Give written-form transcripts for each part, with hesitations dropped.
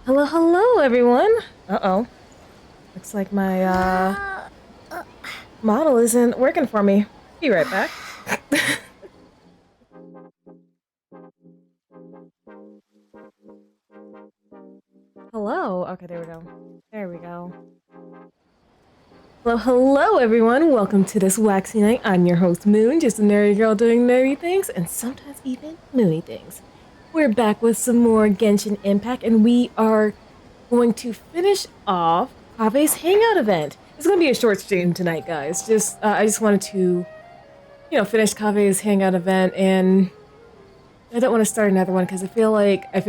Hello, hello, everyone. Uh-oh. Looks like my, model isn't working for me. Be right back. Hello. Okay, there we go. There we go. Hello, hello, everyone. Welcome to this waxy night. I'm your host, Moon, just a nerdy girl doing nerdy things, and sometimes even moony things. We're back with some more Genshin Impact, and we are going to finish off Kaveh's Hangout event. It's going to be a short stream tonight, guys. I just wanted to, finish Kaveh's Hangout event, and I don't want to start another one because I feel like we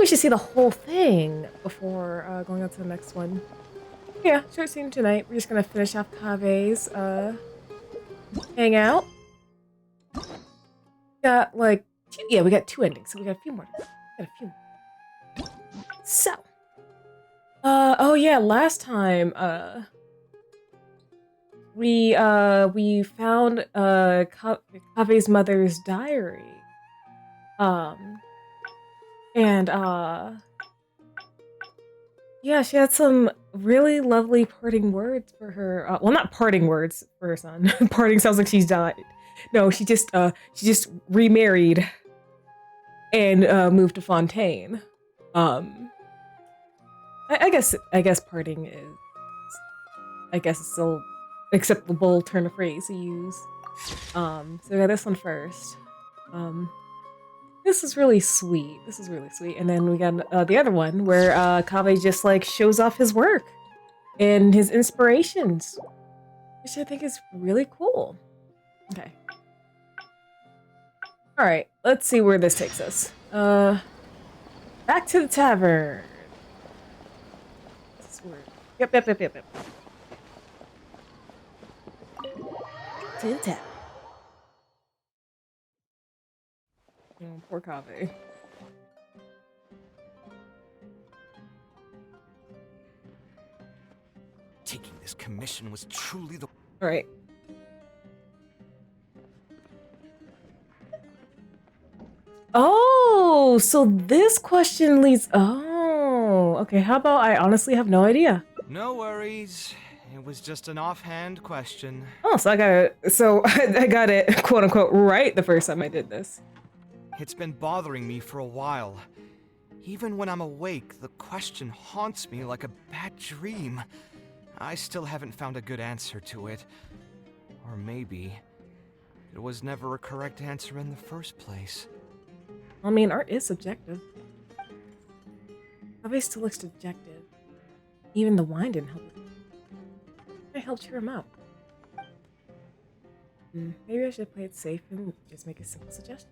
should see the whole thing before going on to the next one. Yeah, short stream tonight. We're just gonna finish off Kaveh's Hangout. Got like we got 2 endings, so we got a few more. So, oh yeah, last time, we found, Kaveh's mother's diary. And, yeah, she had some really lovely parting words for her, well, not parting words for her son. Parting sounds like she's died. No, she just remarried and, moved to Fontaine. I guess parting is, still acceptable turn of phrase to use. So we got this one first. This is really sweet. And then we got the other one where Kaveh just like shows off his work and his inspirations, which I think is really cool. Okay. All right, let's see where this takes us. Back to the tavern. This is weird. Yep. To the tavern. Oh, poor Kaveh. Taking this commission was truly the... All right. Oh, so this question leads... Oh, okay. How about I honestly have no idea? No worries. It was just an offhand question. Oh, so I got it, quote unquote, right the first time I did this. It's been bothering me for a while. Even when I'm awake, the question haunts me like a bad dream. I still haven't found a good answer to it. Or maybe it was never a correct answer in the first place. I mean, art is subjective. Kaveh still looks dejected. Even the wine didn't help it. I helped cheer him up. Maybe I should play it safe and just make a simple suggestion.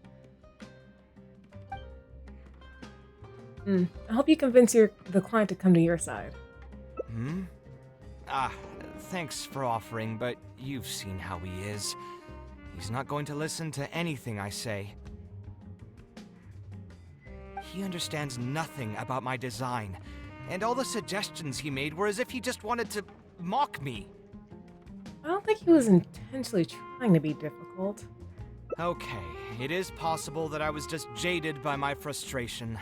I hope you convince the client to come to your side. Thanks for offering, but you've seen how he is. He's not going to listen to anything I say. He understands nothing about my design, and all the suggestions he made were as if he just wanted to mock me. I don't think he was intentionally trying to be difficult. Okay, it is possible that I was just jaded by my frustration.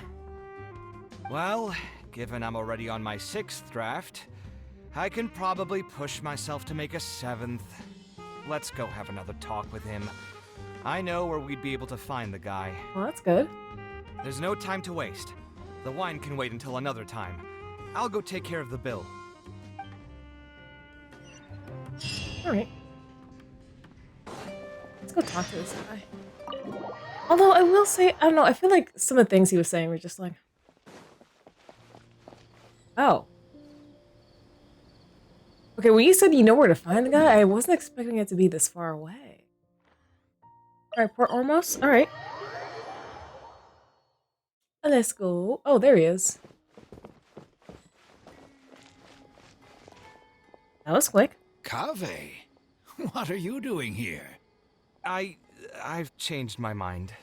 Well, given I'm already on my 6th draft, I can probably push myself to make a 7th. Let's go have another talk with him. I know where we'd be able to find the guy. Well, that's good. There's no time to waste. The wine can wait until another time. I'll go take care of the bill. Alright. Let's go talk to this guy. Although, I will say, I don't know, I feel like some of the things he was saying were just like... Oh. Okay, when you said you know where to find the guy, I wasn't expecting it to be this far away. Alright, Port Ormos. Alright. Let's go. Oh, there he is. That was quick. Kaveh, what are you doing here? I've changed my mind.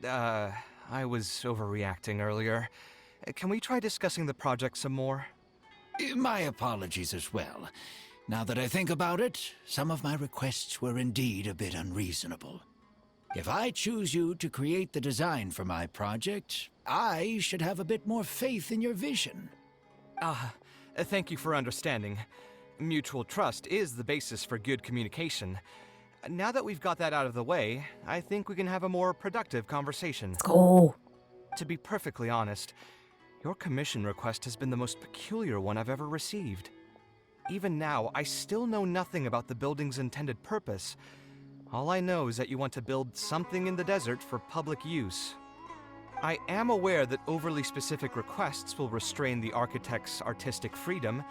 I was overreacting earlier. Can we try discussing the project some more? My apologies as well. Now that I think about it, some of my requests were indeed a bit unreasonable. If I choose you to create the design for my project, I should have a bit more faith in your vision. Thank you for understanding. Mutual trust is the basis for good communication. Now that we've got that out of the way, I think we can have a more productive conversation. Let's go. To be perfectly honest, your commission request has been the most peculiar one I've ever received. Even now, I still know nothing about the building's intended purpose. All I know is that you want to build something in the desert for public use. I am aware that overly specific requests will restrain the architect's artistic freedom.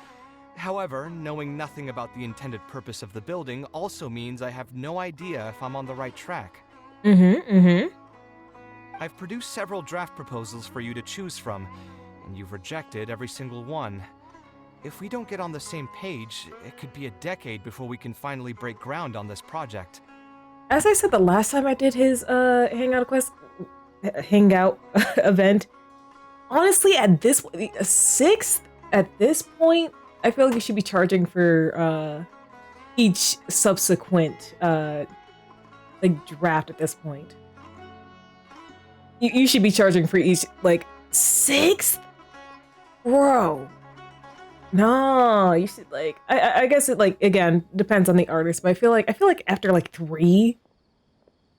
However, knowing nothing about the intended purpose of the building also means I have no idea if I'm on the right track. I've produced several draft proposals for you to choose from, and you've rejected every single one. If we don't get on the same page, it could be a decade before we can finally break ground on this project. As I said the last time I did his hangout event, honestly, at this a sixth at this point, I feel like you should be charging for each subsequent like draft at this point. You should be charging for each like sixth, bro. No, you should like. I guess it like again depends on the artist, but I feel like after like three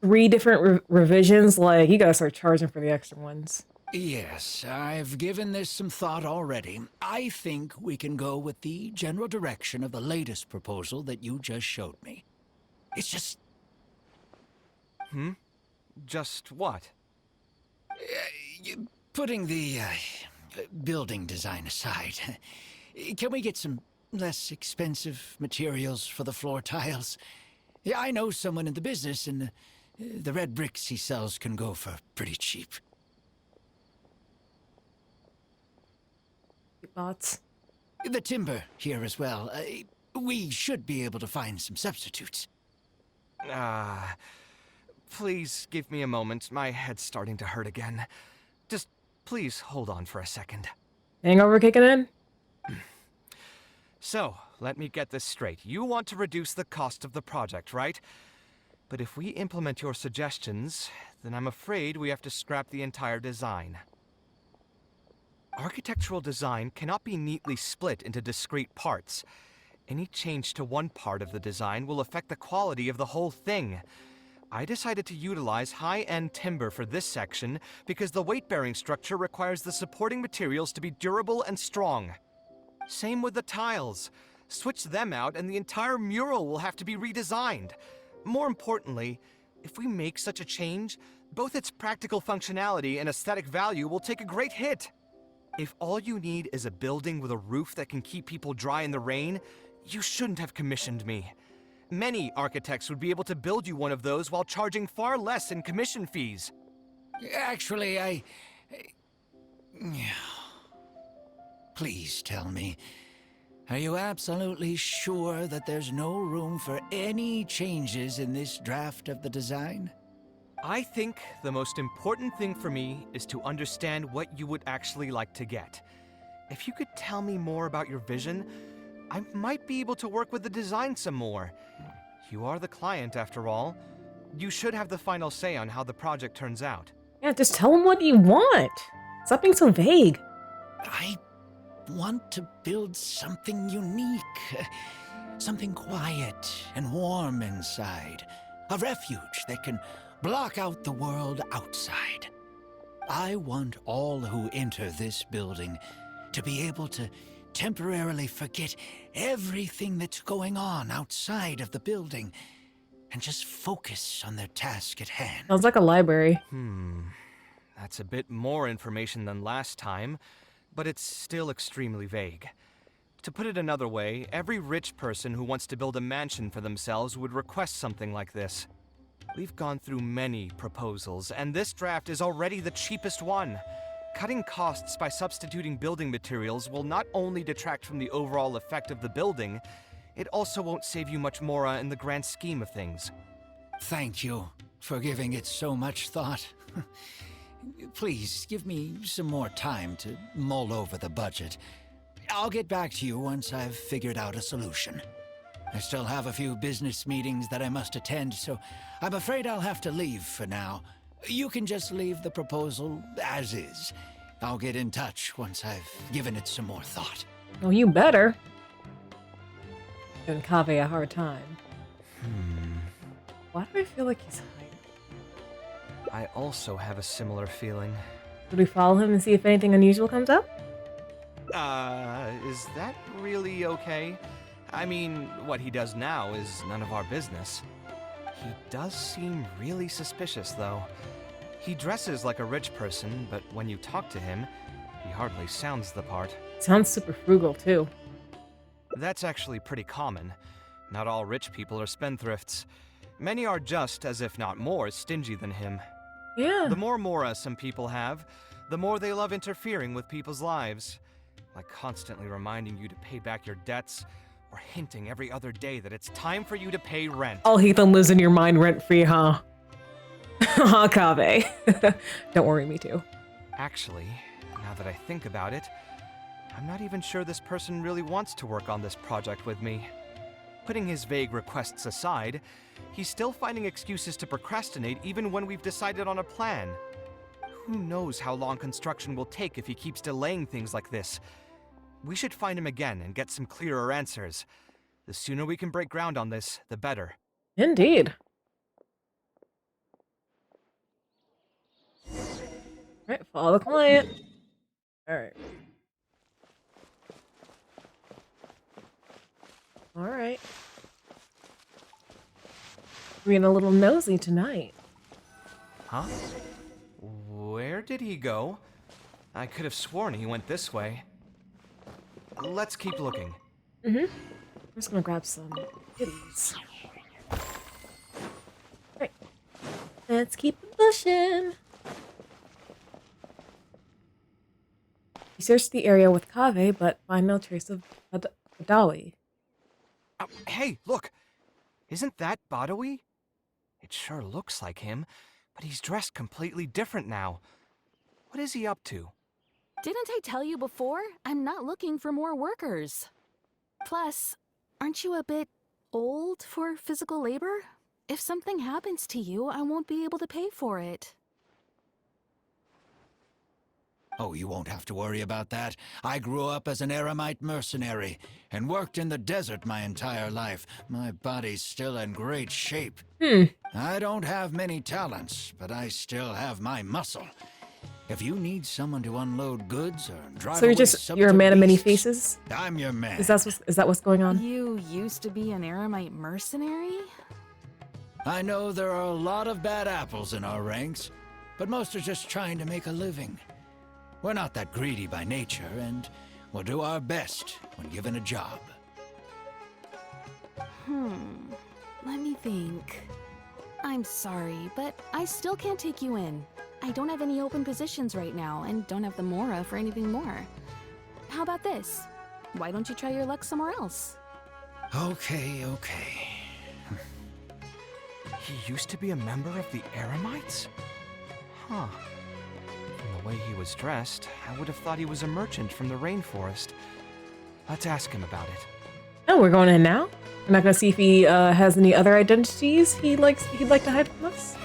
different revisions, like you gotta start charging for the extra ones. Yes, I've given this some thought already. I think we can go with the general direction of the latest proposal that you just showed me. It's just... Just what? Putting the building design aside, can we get some less expensive materials for the floor tiles? Yeah, I know someone in the business, and the red bricks he sells can go for pretty cheap. Bots. The timber here as well. We should be able to find some substitutes. Please give me a moment. My head's starting to hurt again. Just please hold on for a second. Hangover kicking in? So, let me get this straight. You want to reduce the cost of the project, right? But if we implement your suggestions, then I'm afraid we have to scrap the entire design. Architectural design cannot be neatly split into discrete parts. Any change to one part of the design will affect the quality of the whole thing. I decided to utilize high-end timber for this section because the weight-bearing structure requires the supporting materials to be durable and strong. Same with the tiles. Switch them out and the entire mural will have to be redesigned. More importantly, if we make such a change, both its practical functionality and aesthetic value will take a great hit. If all you need is a building with a roof that can keep people dry in the rain, you shouldn't have commissioned me. Many architects would be able to build you one of those while charging far less in commission fees. Actually, Please tell me, are you absolutely sure that there's no room for any changes in this draft of the design? I think the most important thing for me is to understand what you would actually like to get. If you could tell me more about your vision, I might be able to work with the design some more. You are the client, after all. You should have the final say on how the project turns out. Yeah, just tell them what you want. Stop being so vague. I want to build something unique. Something quiet and warm inside. A refuge that can block out the world outside. I want all who enter this building to be able to temporarily forget everything that's going on outside of the building and just focus on their task at hand. Sounds like a library. That's a bit more information than last time, but it's still extremely vague. To put it another way, every rich person who wants to build a mansion for themselves would request something like this. We've gone through many proposals, and this draft is already the cheapest one. Cutting costs by substituting building materials will not only detract from the overall effect of the building, it also won't save you much more in the grand scheme of things. Thank you for giving it so much thought. Please, give me some more time to mull over the budget. I'll get back to you once I've figured out a solution. I still have a few business meetings that I must attend, so I'm afraid I'll have to leave for now. You can just leave the proposal as is. I'll get in touch once I've given it some more thought. Oh, you better. Giving Kaveh a hard time. Why do I feel like he's hiding? I also have a similar feeling. Should we follow him and see if anything unusual comes up? Is that really okay? I mean, what he does now is none of our business. He does seem really suspicious, though. He dresses like a rich person, but when you talk to him, he hardly sounds the part. Sounds super frugal, too. That's actually pretty common. Not all rich people are spendthrifts. Many are just, as if not more, stingy than him. Yeah. The more mora some people have, the more they love interfering with people's lives. Like constantly reminding you to pay back your debts, or hinting every other day that it's time for you to pay rent. All Heathen lives in your mind rent-free, huh? Huh, Kaveh. Don't worry, me too. Actually, now that I think about it, I'm not even sure this person really wants to work on this project with me. Putting his vague requests aside, he's still finding excuses to procrastinate even when we've decided on a plan. Who knows how long construction will take if he keeps delaying things like this? We should find him again and get some clearer answers. The sooner we can break ground on this, the better. Indeed. Alright, follow the client. Alright. Alright. We're being a little nosy tonight. Huh? Where did he go? I could have sworn he went this way. Let's keep looking. I'm just gonna grab some goodies. Alright. Let's keep pushing. We searched the area with Kaveh, but find no trace of Badawi. Hey, look! Isn't that Badawi? It sure looks like him, but he's dressed completely different now. What is he up to? Didn't I tell you before? I'm not looking for more workers. Plus, aren't you a bit old for physical labor? If something happens to you, I won't be able to pay for it. Oh, you won't have to worry about that. I grew up as an Eremite mercenary and worked in the desert my entire life. My body's still in great shape. I don't have many talents, but I still have my muscle. If you need someone to unload goods or drive So you're a man of many beasts, faces? I'm your man. Is that what's going on? You used to be an Eremite mercenary? I know there are a lot of bad apples in our ranks, but most are just trying to make a living. We're not that greedy by nature, and we'll do our best when given a job. Let me think. I'm sorry, but I still can't take you in. I don't have any open positions right now, and don't have the Mora for anything more. How about this? Why don't you try your luck somewhere else? Okay. He used to be a member of the Eremites? Huh. From the way he was dressed, I would have thought he was a merchant from the rainforest. Let's ask him about it. Oh, we're going in now? We're not gonna see if he has any other identities he'd like to hide from us?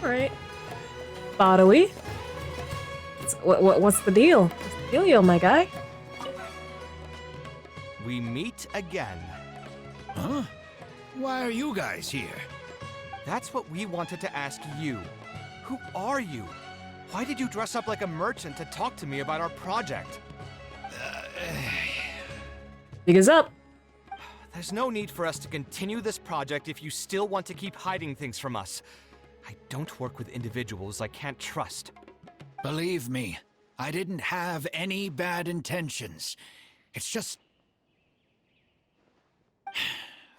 Alright. Badawi? What's the deal? What's the dealio, my guy? We meet again. Huh? Why are you guys here? That's what we wanted to ask you. Who are you? Why did you dress up like a merchant to talk to me about our project? Big is up. There's no need for us to continue this project if you still want to keep hiding things from us. I don't work with individuals I can't trust. Believe me, I didn't have any bad intentions. It's just...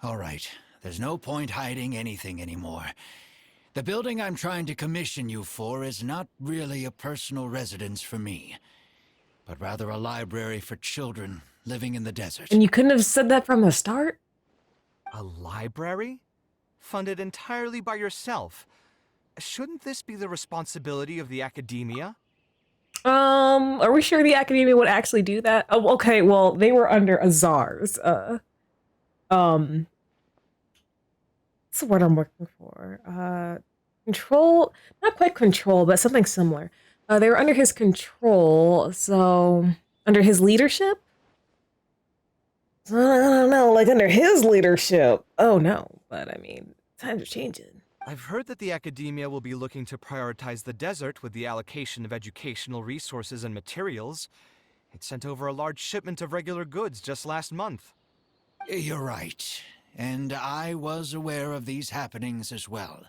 All right, there's no point hiding anything anymore. The building I'm trying to commission you for is not really a personal residence for me, but rather a library for children living in the desert. And you couldn't have said that from the start? A library? Funded entirely by yourself? Shouldn't this be the responsibility of the academia? Are we sure the academia would actually do that? Oh, okay, well, they were under Azar's, what's the word I'm looking for? Control, not quite control, but something similar. They were under his control, so under his leadership? I don't know, like under his leadership. Oh no, but I mean, times are changing. I've heard that the academia will be looking to prioritize the desert with the allocation of educational resources and materials. It sent over a large shipment of regular goods just last month. You're right, and I was aware of these happenings as well.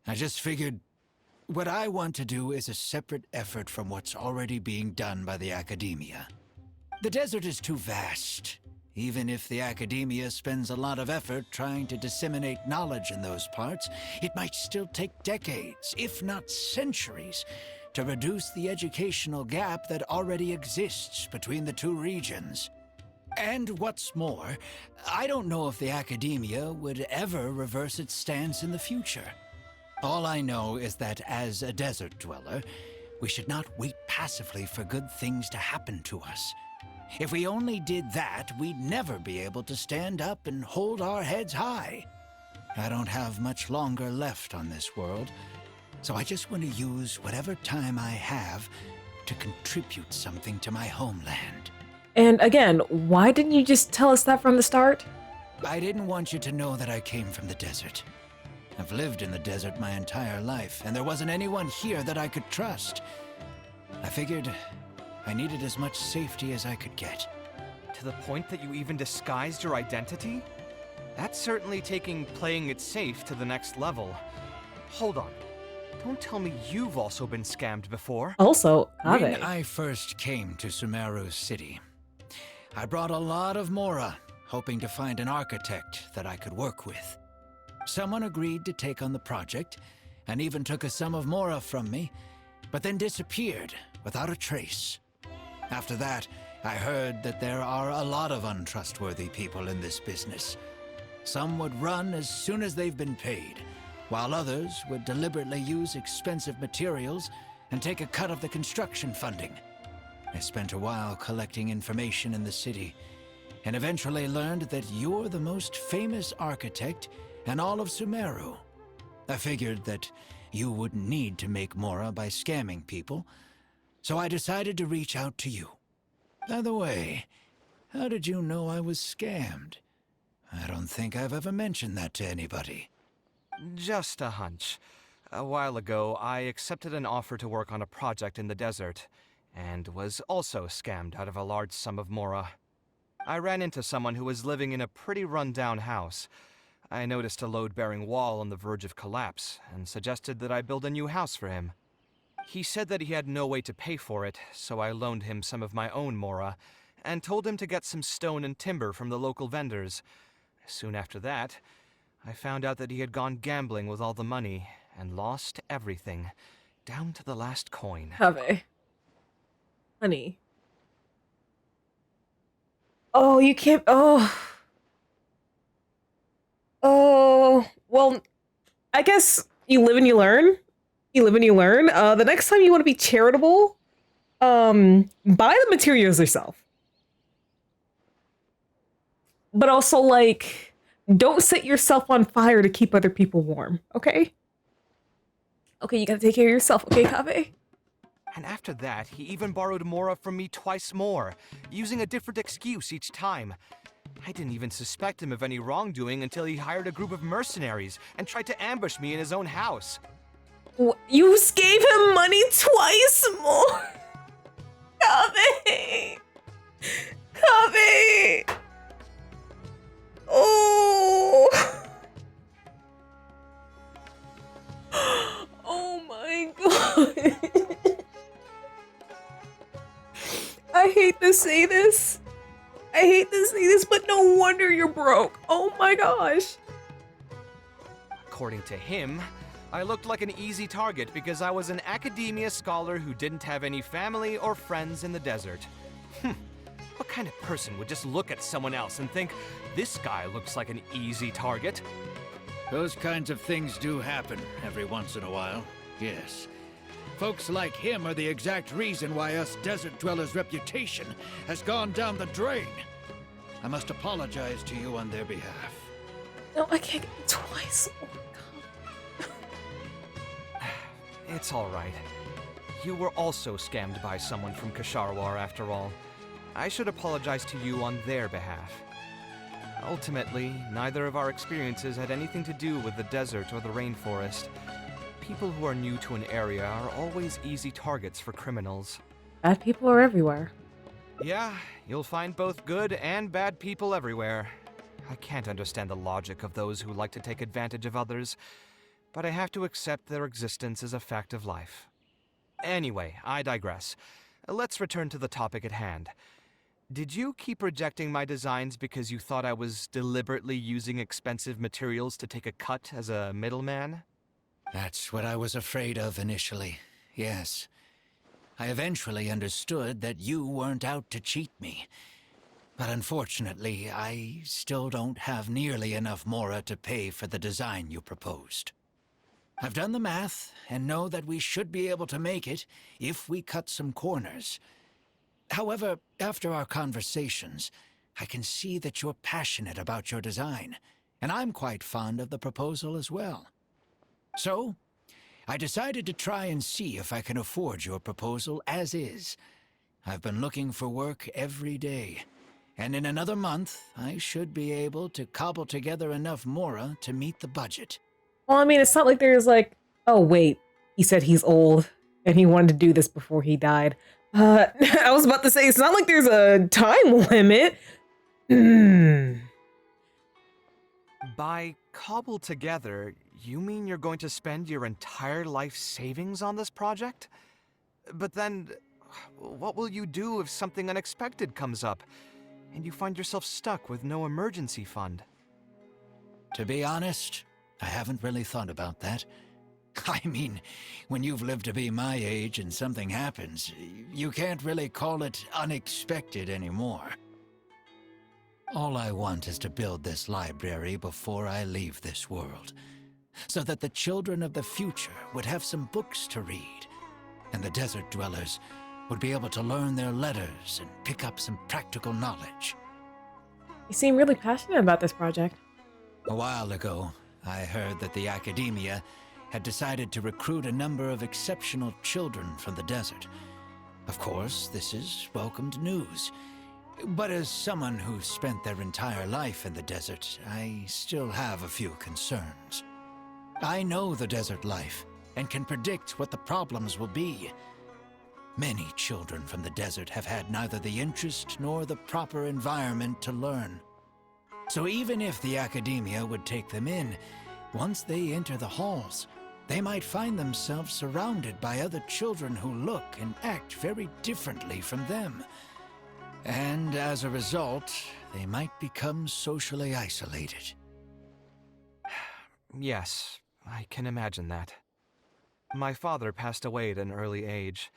I just figured what I want to do is a separate effort from what's already being done by the academia. The desert is too vast. Even if the academia spends a lot of effort trying to disseminate knowledge in those parts, it might still take decades, if not centuries, to reduce the educational gap that already exists between the two regions. And what's more, I don't know if the academia would ever reverse its stance in the future. All I know is that as a desert dweller, we should not wait passively for good things to happen to us. If we only did that, we'd never be able to stand up and hold our heads high. I don't have much longer left on this world, so I just want to use whatever time I have to contribute something to my homeland. And again, why didn't you just tell us that from the start? I didn't want you to know that I came from the desert. I've lived in the desert my entire life, and there wasn't anyone here that I could trust. I figured I needed as much safety as I could get. To the point that you even disguised your identity? That's certainly taking playing it safe to the next level. Hold on. Don't tell me you've also been scammed before. Also, When Kaveh. I first came to Sumeru City, I brought a lot of Mora, hoping to find an architect that I could work with. Someone agreed to take on the project, and even took a sum of Mora from me, but then disappeared without a trace. After that, I heard that there are a lot of untrustworthy people in this business. Some would run as soon as they've been paid, while others would deliberately use expensive materials and take a cut of the construction funding. I spent a while collecting information in the city, and eventually learned that you're the most famous architect in all of Sumeru. I figured that you wouldn't need to make Mora by scamming people, so I decided to reach out to you. By the way, how did you know I was scammed? I don't think I've ever mentioned that to anybody. Just a hunch. A while ago, I accepted an offer to work on a project in the desert, and was also scammed out of a large sum of Mora. I ran into someone who was living in a pretty run-down house. I noticed a load-bearing wall on the verge of collapse, and suggested that I build a new house for him. He said that he had no way to pay for it, so I loaned him some of my own Mora, and told him to get some stone and timber from the local vendors. Soon after that, I found out that he had gone gambling with all the money, and lost everything, down to the last coin. Kaveh. Honey. Oh, you can't. Oh. Oh. Well, I guess you live and you learn. You live and you learn. The next time you want to be charitable, buy the materials yourself. But also, like, don't set yourself on fire to keep other people warm, okay? Okay, you gotta take care of yourself, okay, Kaveh? And after that, he even borrowed Mora from me twice more, using a different excuse each time. I didn't even suspect him of any wrongdoing until he hired a group of mercenaries and tried to ambush me in his own house. You gave him money twice more? Kaveh! Kaveh! Oh! Oh my god. I hate to say this, hate to say this, but no wonder you're broke. Oh my gosh. According to him, I looked like an easy target because I was an academia scholar who didn't have any family or friends in the desert. What kind of person would just look at someone else and think, this guy looks like an easy target? Those kinds of things do happen every once in a while, yes. Folks like him are the exact reason why us desert dwellers' reputation has gone down the drain. I must apologize to you on their behalf. No, I can't get it twice. Oh my god. It's alright. You were also scammed by someone from Kasharwar after all. I should apologize to you on their behalf. Ultimately, neither of our experiences had anything to do with the desert or the rainforest. People who are new to an area are always easy targets for criminals. Bad people are everywhere. Yeah, you'll find both good and bad people everywhere. I can't understand the logic of those who like to take advantage of others, but I have to accept their existence as a fact of life. Anyway, I digress. Let's return to the topic at hand. Did you keep rejecting my designs because you thought I was deliberately using expensive materials to take a cut as a middleman? That's what I was afraid of initially, yes. I eventually understood that you weren't out to cheat me. But unfortunately, I still don't have nearly enough Mora to pay for the design you proposed. I've done the math and know that we should be able to make it if we cut some corners. However, after our conversations, I can see that you're passionate about your design, and I'm quite fond of the proposal as well. So, I decided to try and see if I can afford your proposal as is. I've been looking for work every day, and in another month, I should be able to cobble together enough Mora to meet the budget. Well, I mean, it's not like there's like, oh wait, he said he's old and he wanted to do this before he died. I was about to say, it's not like there's a time limit. By cobble together, you mean you're going to spend your entire life savings on this project? But then, what will you do if something unexpected comes up, and you find yourself stuck with no emergency fund? To be honest, I haven't really thought about that. I mean, when you've lived to be my age and something happens, you can't really call it unexpected anymore. All I want is to build this library before I leave this world, so that the children of the future would have some books to read, and the desert dwellers would be able to learn their letters and pick up some practical knowledge. You seem really passionate about this project. A while ago, I heard that the academia had decided to recruit a number of exceptional children from the desert. Of course, this is welcomed news. But as someone who's spent their entire life in the desert, I still have a few concerns. I know the desert life, and can predict what the problems will be. Many children from the desert have had neither the interest nor the proper environment to learn. So even if the academia would take them in, once they enter the halls, they might find themselves surrounded by other children who look and act very differently from them. And as a result, they might become socially isolated. Yes, I can imagine that. My father passed away at an early age.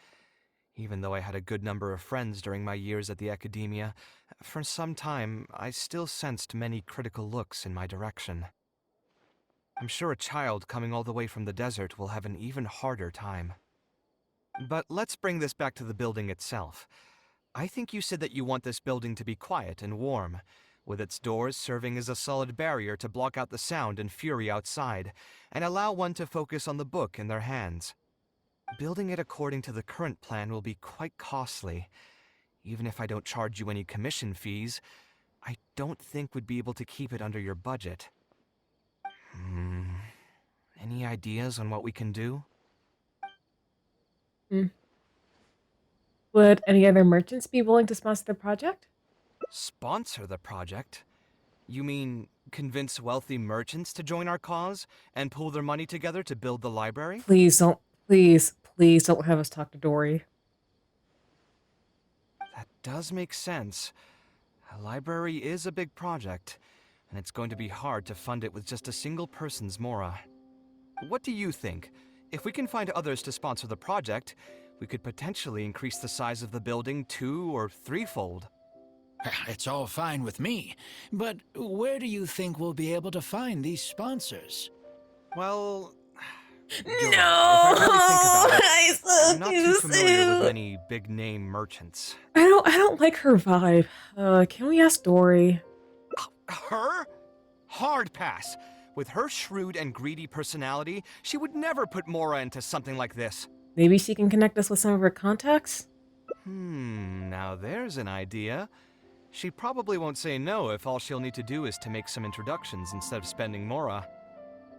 Even though I had a good number of friends during my years at the academia, for some time I still sensed many critical looks in my direction. I'm sure a child coming all the way from the desert will have an even harder time. But let's bring this back to the building itself. I think you said that you want this building to be quiet and warm, with its doors serving as a solid barrier to block out the sound and fury outside, and allow one to focus on the book in their hands. Building it according to the current plan will be quite costly. Even if I don't charge you any commission fees, I don't think we'd be able to keep it under your budget. Any ideas on what we can do? Would any other merchants be willing to sponsor the project? Sponsor the project? You mean convince wealthy merchants to join our cause and pool their money together to build the library? Please don't, please don't have us talk to Dory. That does make sense. A library is a big project, and it's going to be hard to fund it with just a single person's Mora. What do you think? If we can find others to sponsor the project, we could potentially increase the size of the building 2- or 3-fold. It's all fine with me, but where do you think we'll be able to find these sponsors? Well, you're No, right. If I really think about it, I I'm still not do too familiar with sue. many big-name merchants. I don't like her vibe. Can we ask Dory? Her? Hard pass. With her shrewd and greedy personality, she would never put Mora into something like this. Maybe she can connect us with some of her contacts? Now there's an idea. She probably won't say no if all she'll need to do is to make some introductions instead of spending Mora.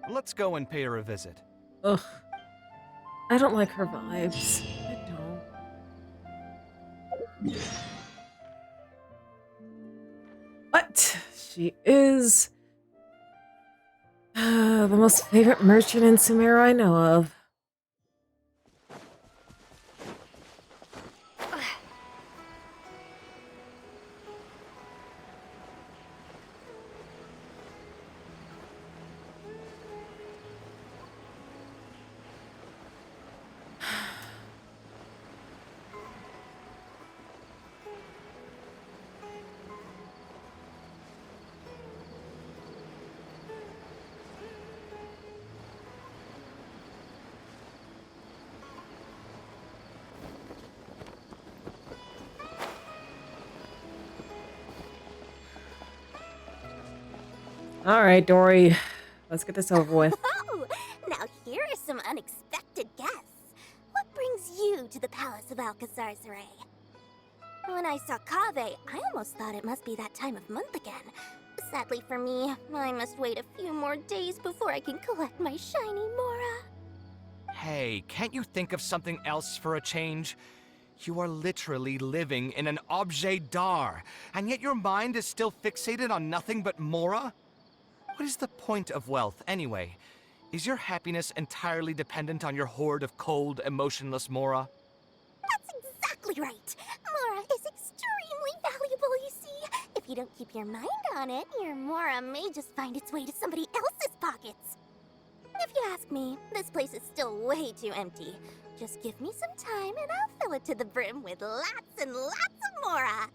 Let's go and pay her a visit. Ugh. I don't like her vibes. I don't. But she is the most favorite merchant in Sumeru I know of. All right, Dory, let's get this over with. Oh, now here are some unexpected guests. What brings you to the Palace of Alcazar Saray? When I saw Kaveh, I almost thought it must be that time of month again. Sadly for me, I must wait a few more days before I can collect my shiny Mora. Hey, can't you think of something else for a change? You are literally living in an objet d'art, and yet your mind is still fixated on nothing but Mora? What is the point of wealth, anyway? Is your happiness entirely dependent on your hoard of cold, emotionless Mora? That's exactly right. Mora is extremely valuable, you see. If you don't keep your mind on it, your Mora may just find its way to somebody else's pockets. If you ask me, this place is still way too empty. Just give me some time and I'll fill it to the brim with lots and lots of Mora.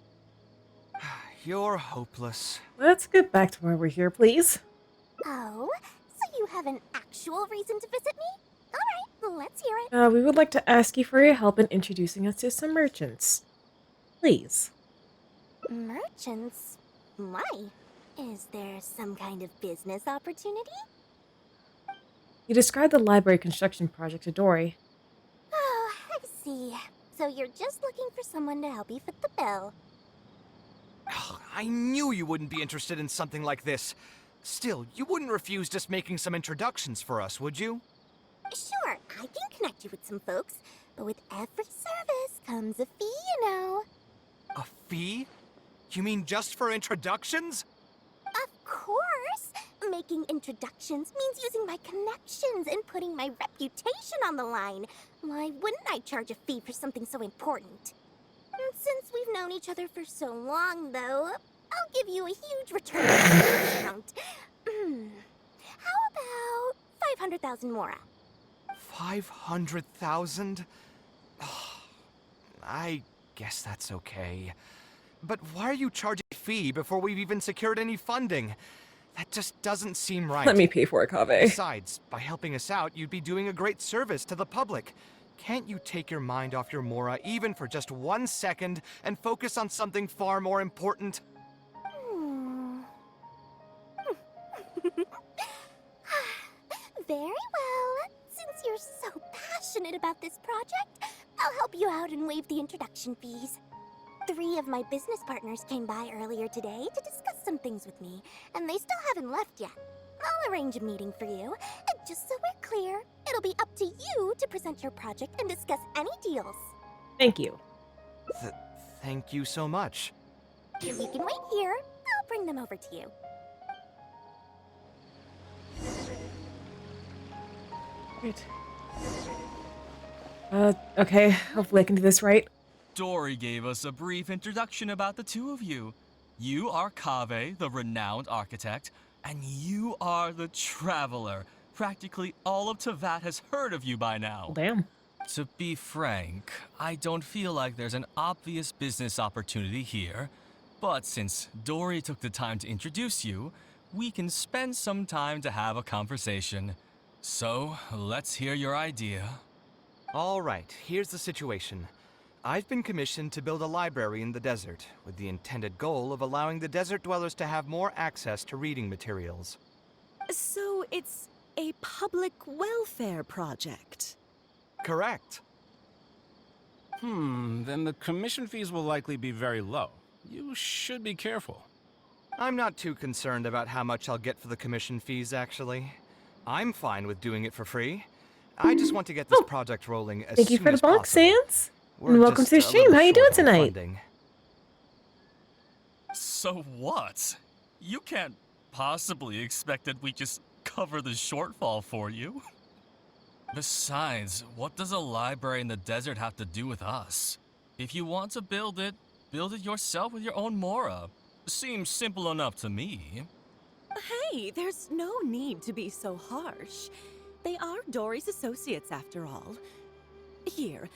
You're hopeless. Let's get back to why we're here, please. Oh, so you have an actual reason to visit me? All right, let's hear it. We would like to ask you for your help in introducing us to some merchants. Please. Merchants? Why? Is there some kind of business opportunity? You described the library construction project to Dory. Oh, I see. So you're just looking for someone to help you fit the bill. I knew you wouldn't be interested in something like this. Still, you wouldn't refuse just making some introductions for us, would you? Sure, I can connect you with some folks, but with every service comes a fee, you know. A fee? You mean just for introductions? Of course! Making introductions means using my connections and putting my reputation on the line. Why wouldn't I charge a fee for something so important? And since we've known each other for so long, though, I'll give you a huge return on your account. How about 500,000 Mora? 500,000? I guess that's okay. But why are you charging a fee before we've even secured any funding? That just doesn't seem right. Let me pay for it, Kaveh. Besides, by helping us out, you'd be doing a great service to the public. Can't you take your mind off your Mora even for just 1 second and focus on something far more important? Very well. Since you're so passionate about this project, I'll help you out and waive the introduction fees. 3 of my business partners came by earlier today to discuss some things with me, and they still haven't left yet. I'll arrange a meeting for you, and just so we're clear, it'll be up to you to present your project and discuss any deals. Thank you. Thank you so much. You can wait here. I'll bring them over to you. Great. Okay, hopefully I can do this right. Dory gave us a brief introduction about the two of you. You are Kaveh, the renowned architect, and you are the traveler. Practically all of Tevat has heard of you by now. Well, damn. To be frank, I don't feel like there's an obvious business opportunity here. But since Dory took the time to introduce you, we can spend some time to have a conversation. So, let's hear your idea. All right, here's the situation. I've been commissioned to build a library in the desert, with the intended goal of allowing the desert dwellers to have more access to reading materials. So it's a public welfare project. Correct. Then the commission fees will likely be very low. You should be careful. I'm not too concerned about how much I'll get for the commission fees, actually. I'm fine with doing it for free. I just want to get this project rolling as Thank you soon for the as box, possible. Sans. We're And welcome just to the a stream. little How you doing short on tonight? funding. So what? You can't possibly expect that we just cover the shortfall for you. Besides, what does a library in the desert have to do with us? If you want to build it yourself with your own Mora. Seems simple enough to me. Hey, there's no need to be so harsh. They are Dory's associates after all. Here,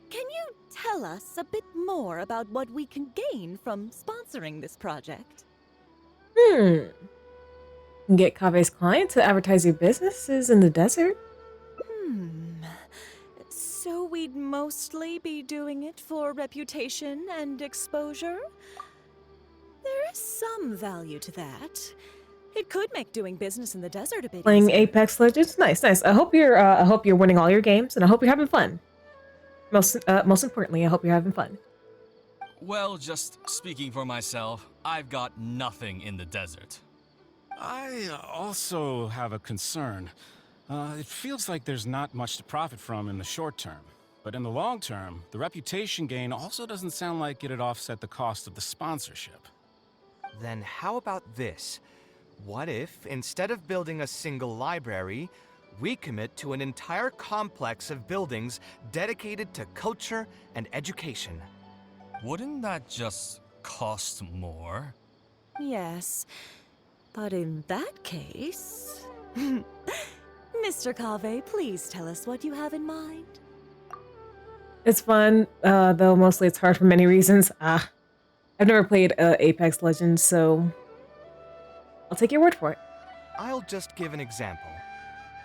can you tell us a bit more about what we can gain from sponsoring this project? Get Kaveh's client to advertise your businesses in the desert. So we'd mostly be doing it for reputation and exposure? There is some value to that. It could make doing business in the desert a bit Playing easier. Apex Legends. Nice, nice. I hope you're winning all your games, and I hope you're having fun. Most importantly, I hope you're having fun. Well, just speaking for myself, I've got nothing in the desert. I also have a concern. It feels like there's not much to profit from in the short term. But in the long term, the reputation gain also doesn't sound like it'd offset the cost of the sponsorship. Then how about this? What if, instead of building a single library, we commit to an entire complex of buildings dedicated to culture and education? Wouldn't that just cost more? Yes, but in that case... Mr. Kaveh, please tell us what you have in mind. It's fun, though mostly it's hard for many reasons. I've never played Apex Legends, so I'll take your word for it. I'll just give an example.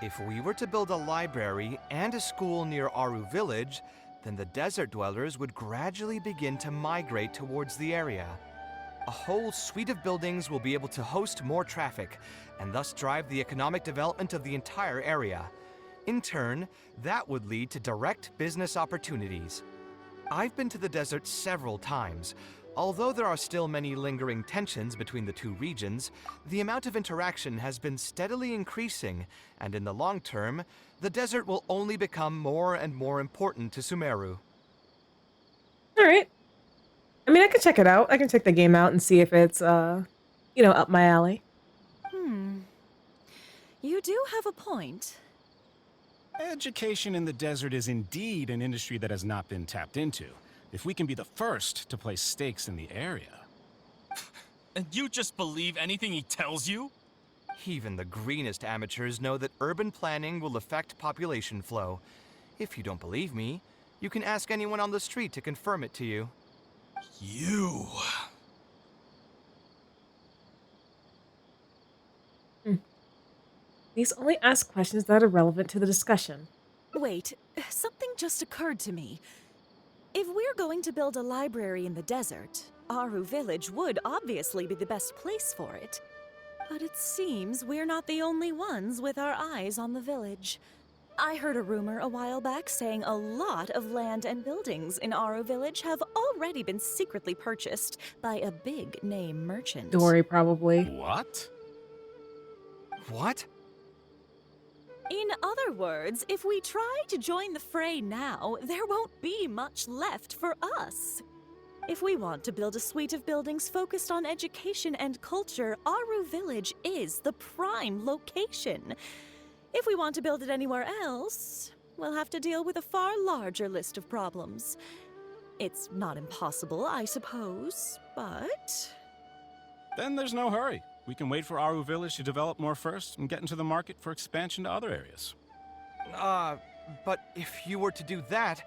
If we were to build a library and a school near Aru Village, then the desert dwellers would gradually begin to migrate towards the area. A whole suite of buildings will be able to host more traffic, and thus drive the economic development of the entire area. In turn, that would lead to direct business opportunities. I've been to the desert several times. Although there are still many lingering tensions between the two regions, the amount of interaction has been steadily increasing, and in the long term, the desert will only become more and more important to Sumeru. Alright. I mean, I can check it out. I can check the game out and see if it's, up my alley. You do have a point. Education in the desert is indeed an industry that has not been tapped into. If we can be the first to place stakes in the area. And you just believe anything he tells you? Even the greenest amateurs know that urban planning will affect population flow. If you don't believe me, you can ask anyone on the street to confirm it to you. You... Please only ask questions that are relevant to the discussion. Wait, something just occurred to me. If we're going to build a library in the desert, Aru Village would obviously be the best place for it. But it seems we're not the only ones with our eyes on the village. I heard a rumor a while back saying a lot of land and buildings in Aru Village have already been secretly purchased by a big-name merchant. Dory, probably. What? What? In other words, if we try to join the fray now, there won't be much left for us. If we want to build a suite of buildings focused on education and culture, Aru Village is the prime location. If we want to build it anywhere else, we'll have to deal with a far larger list of problems. It's not impossible, I suppose, but Then there's no hurry. We can wait for Aru Village to develop more first and get into the market for expansion to other areas. But if you were to do that,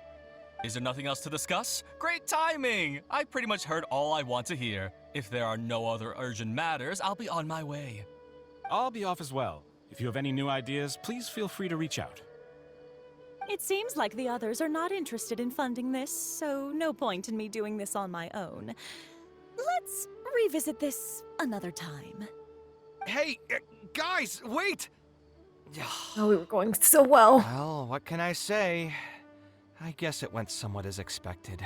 Is there nothing else to discuss? Great timing! I pretty much heard all I want to hear. If there are no other urgent matters, I'll be on my way. I'll be off as well. If you have any new ideas, please feel free to reach out. It seems like the others are not interested in funding this, so no point in me doing this on my own. Let's revisit this another time. hey, guys, wait! Oh, we were going so well. Well, what can I say? I guess it went somewhat as expected.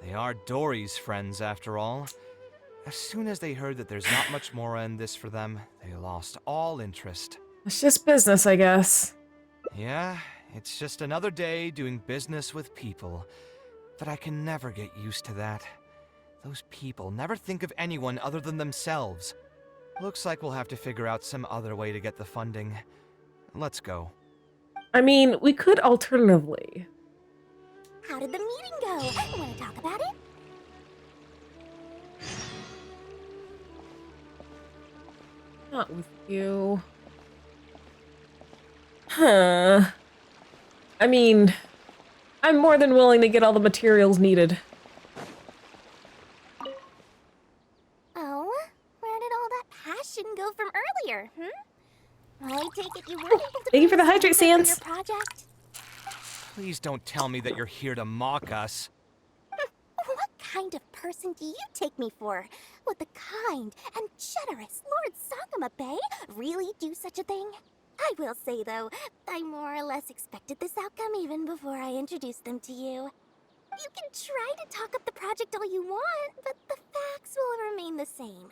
They are Dory's friends, after all. As soon as they heard that there's not much more in this for them, they lost all interest. It's just business, I guess. Yeah, it's just another day doing business with people. But I can never get used to that. Those people never think of anyone other than themselves. Looks like we'll have to figure out some other way to get the funding. Let's go. I mean, we could alternatively. How did the meeting go? Want to talk about it? Not with you. Huh. I mean, I'm more than willing to get all the materials needed. Oh, where did all that passion go from earlier, I take it you weren't able to Thank you for the bring hydrate, someone Sans. for your project? Please don't tell me that you're here to mock us. What kind of person do you take me for? Would the kind and generous Lord Sangama Bay really do such a thing? I will say, though, I more or less expected this outcome even before I introduced them to you. You can try to talk up the project all you want, but the facts will remain the same.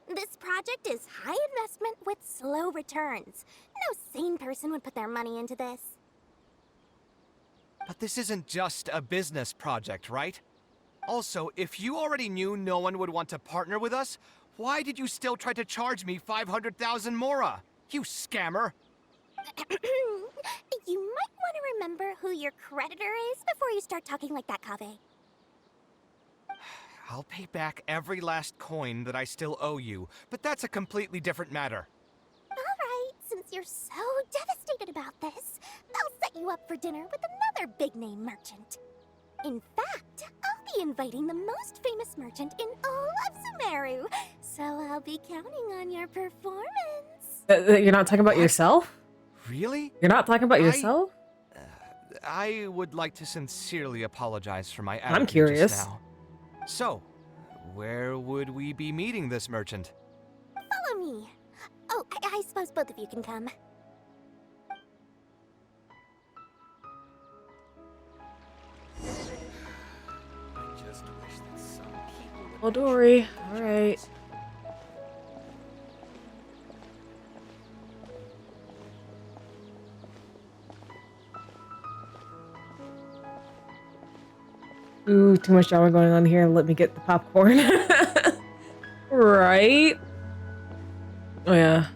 This project is high investment with slow returns. No sane person would put their money into this. But this isn't just a business project, right? Also, if you already knew no one would want to partner with us, why did you still try to charge me 500,000 mora? You scammer! You might want to remember who your creditor is before you start talking like that, Kaveh. I'll pay back every last coin that I still owe you, but that's a completely different matter. Alright, since you're so devastated about this, I'll set you up for dinner with another big-name merchant. In fact, I'll be inviting the most famous merchant in all of Sumeru, so I'll be counting on your performance. You're not talking about yourself? Really? You're not talking about yourself? I would like to sincerely apologize for my attitude I'm curious. just now. So, where would we be meeting this merchant? Follow me. Oh, I suppose both of you can come. Oh, Dory. Alright. Ooh, too much drama going on here. Let me get the popcorn. Right? Oh, yeah.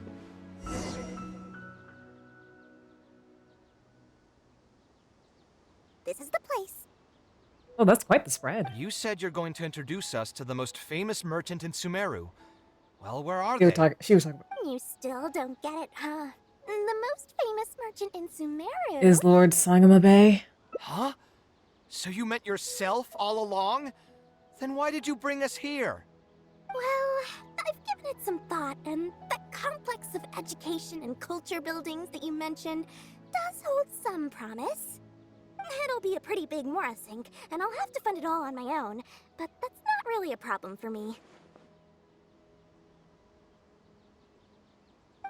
This is the place. Oh, that's quite the spread. You said you're going to introduce us to the most famous merchant in Sumeru. Well, where are She they? was talking about You still don't get it, huh? The most famous merchant in Sumeru is Lord Sangama Bay. Huh? So you meant yourself all along? Then why did you bring us here? Well, I've given it some thought, and that complex of education and culture buildings that you mentioned does hold some promise. It'll be a pretty big Mora sink, and I'll have to fund it all on my own, but that's not really a problem for me.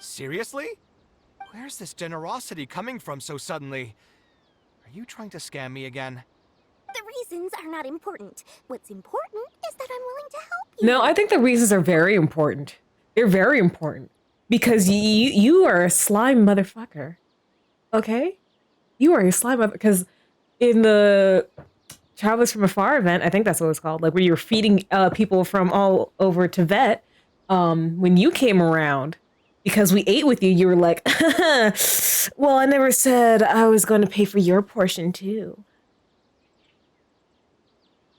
Seriously? Where's this generosity coming from so suddenly? Are you trying to scam me again? The reasons are not important. What's important is that I'm willing to help you. No, I think the reasons are very important. They're very important. Because you are a slime motherfucker. Okay? You are a slime mother. Because in the Travelers from Afar event, I think that's what it's called, like where you were feeding people from all over Tibet, when you came around, because we ate with you, you were like, well, I never said I was going to pay for your portion too.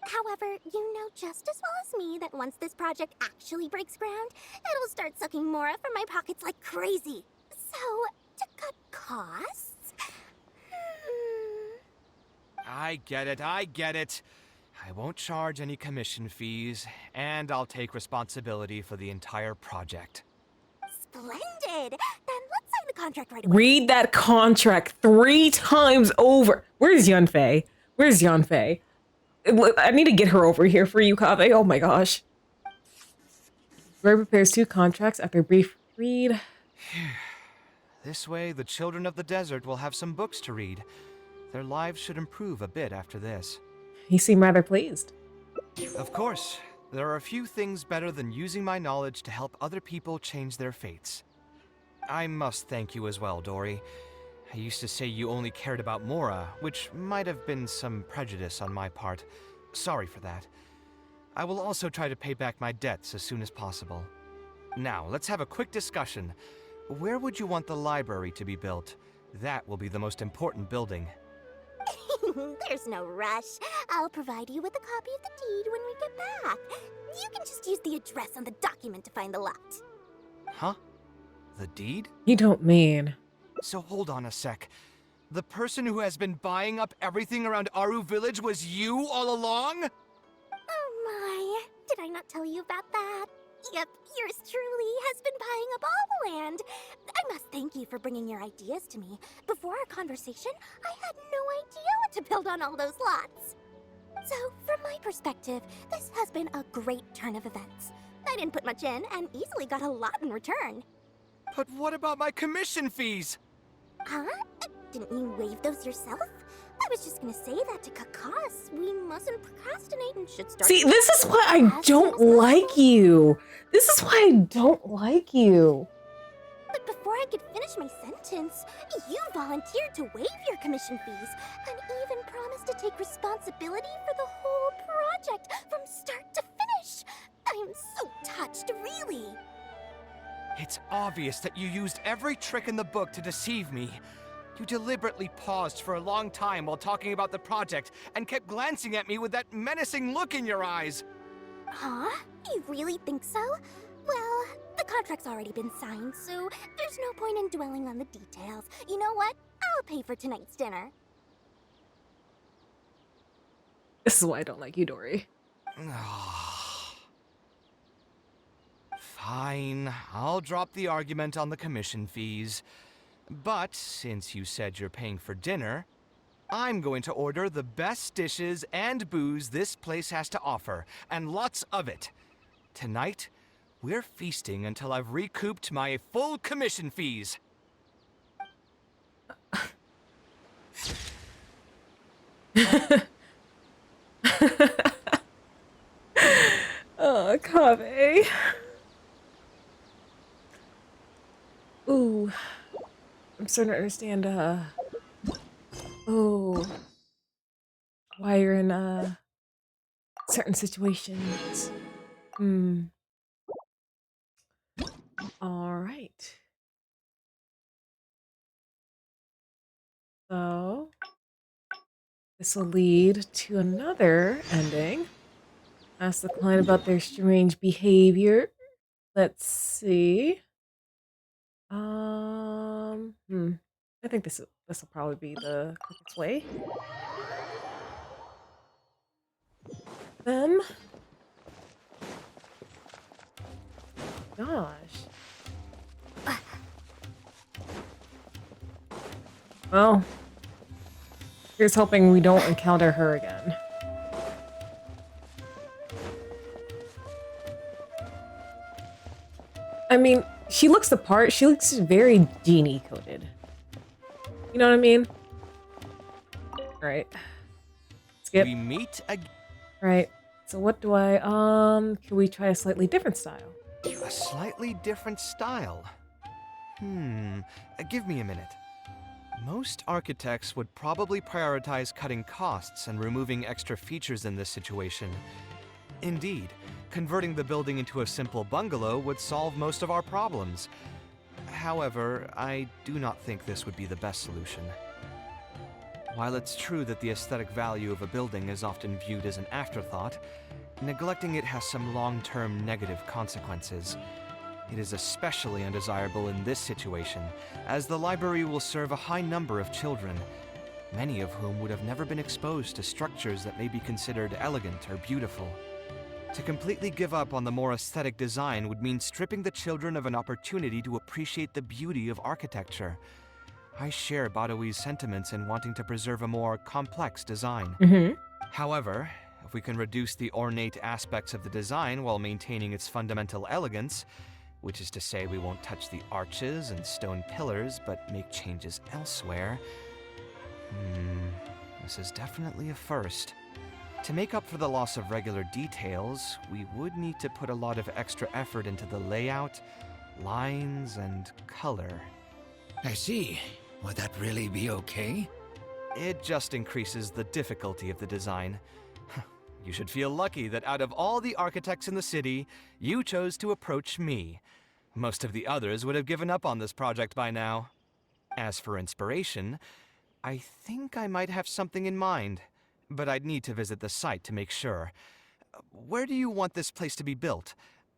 However, you know just as well as me that once this project actually breaks ground, it'll start sucking Mora from my pockets like crazy. So, to cut costs... I get it, I get it. I won't charge any commission fees, and I'll take responsibility for the entire project. Splendid! Then let's sign the contract right away. Read that contract 3 times over. Where's Yunfei? Where's Yunfei? I need to get her over here for you, Kaveh. Oh my gosh. Roy prepares 2 contracts after a brief read. This way, the children of the desert will have some books to read. Their lives should improve a bit after this. He seemed rather pleased. Of course, there are a few things better than using my knowledge to help other people change their fates. I must thank you as well, Dory. I used to say you only cared about Mora, which might have been some prejudice on my part. Sorry for that. I will also try to pay back my debts as soon as possible. Now, let's have a quick discussion. Where would you want the library to be built? That will be the most important building. There's no rush. I'll provide you with a copy of the deed when we get back. You can just use the address on the document to find the lot. Huh? The deed? You don't mean... So hold on a sec. The person who has been buying up everything around Aru Village was you all along? Oh my, did I not tell you about that? Yep, yours truly has been buying up all the land. I must thank you for bringing your ideas to me. Before our conversation, I had no idea what to build on all those lots. So, from my perspective, this has been a great turn of events. I didn't put much in and easily got a lot in return. But what about my commission fees? Huh? Didn't you waive those yourself? I was just gonna say that to cut costs. We mustn't procrastinate and should start... See, this is why I don't like you. This is why I don't like you. But before I could finish my sentence, you volunteered to waive your commission fees and even promised to take responsibility for the whole project from start to finish. I am so touched, really. It's obvious that you used every trick in the book to deceive me. You deliberately paused for a long time while talking about the project and kept glancing at me with that menacing look in your eyes. Huh? You really think so? Well, the contract's already been signed, so there's no point in dwelling on the details. You know what? I'll pay for tonight's dinner. This is why I don't like you, Dory. Fine, I'll drop the argument on the commission fees. But since you said you're paying for dinner, I'm going to order the best dishes and booze this place has to offer, and lots of it. Tonight, we're feasting until I've recouped my full commission fees. Oh, Kaveh. Ooh. I'm starting to understand, why you're in, certain situations. Alright. So, this will lead to another ending. Ask the client about their strange behavior. Let's see. I think this will probably be the quickest way. Them. Gosh. Well, here's hoping we don't encounter her again. I mean, she looks the part. She looks very genie-coded. You know what I mean? Alright. Skip. We meet again. Right. So what do I, can we try a slightly different style? A slightly different style. Give me a minute. Most architects would probably prioritize cutting costs and removing extra features in this situation. Indeed, converting the building into a simple bungalow would solve most of our problems. However, I do not think this would be the best solution. While it's true that the aesthetic value of a building is often viewed as an afterthought, neglecting it has some long-term negative consequences. It is especially undesirable in this situation, as the library will serve a high number of children, many of whom would have never been exposed to structures that may be considered elegant or beautiful. To completely give up on the more aesthetic design would mean stripping the children of an opportunity to appreciate the beauty of architecture. I share Badawi's sentiments in wanting to preserve a more complex design. However, if we can reduce the ornate aspects of the design while maintaining its fundamental elegance, which is to say we won't touch the arches and stone pillars, but make changes elsewhere, this is definitely a first. To make up for the loss of regular details, we would need to put a lot of extra effort into the layout, lines, and color. I see. Would that really be okay? It just increases the difficulty of the design. You should feel lucky that out of all the architects in the city, you chose to approach me. Most of the others would have given up on this project by now. As for inspiration, I think I might have something in mind, but I'd need to visit the site to make sure. Where do you want this place to be built?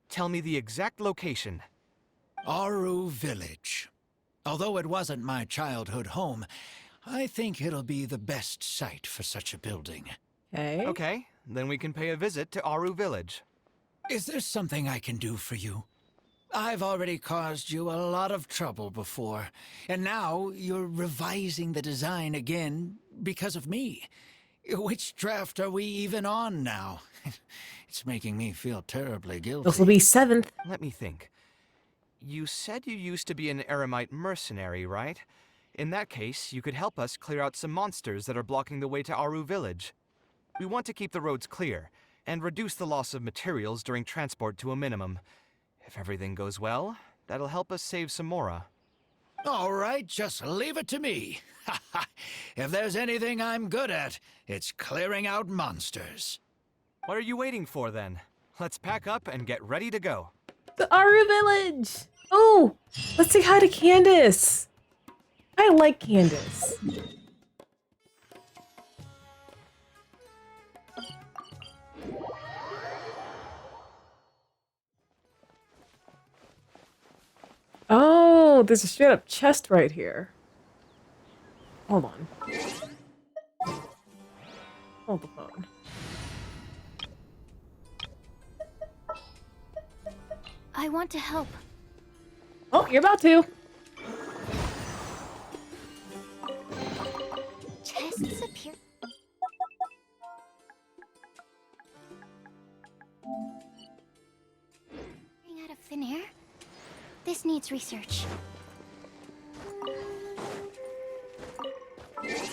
Tell me the exact location. Aru Village. Although it wasn't my childhood home, I think it'll be the best site for such a building. Okay, then we can pay a visit to Aru Village. Is there something I can do for you? I've already caused you a lot of trouble before, and now you're revising the design again because of me. Which draft are we even on now? It's making me feel terribly guilty. This will be 7th. Let me think. You said you used to be an Eremite mercenary, right? In that case, you could help us clear out some monsters that are blocking the way to Aru Village. We want to keep the roads clear, and reduce the loss of materials during transport to a minimum. If everything goes well, that'll help us save some Mora. All right, just leave it to me. If there's anything I'm good at, it's clearing out monsters. What are you waiting for, then? Let's pack up and get ready to go. The Aru Village! Oh! Let's say hi to Candace! I like Candace. Oh, there's a straight up chest right here. Hold on. Hold the phone. I want to help. Oh, you're about to. Chests appear. Out of thin air? This needs research.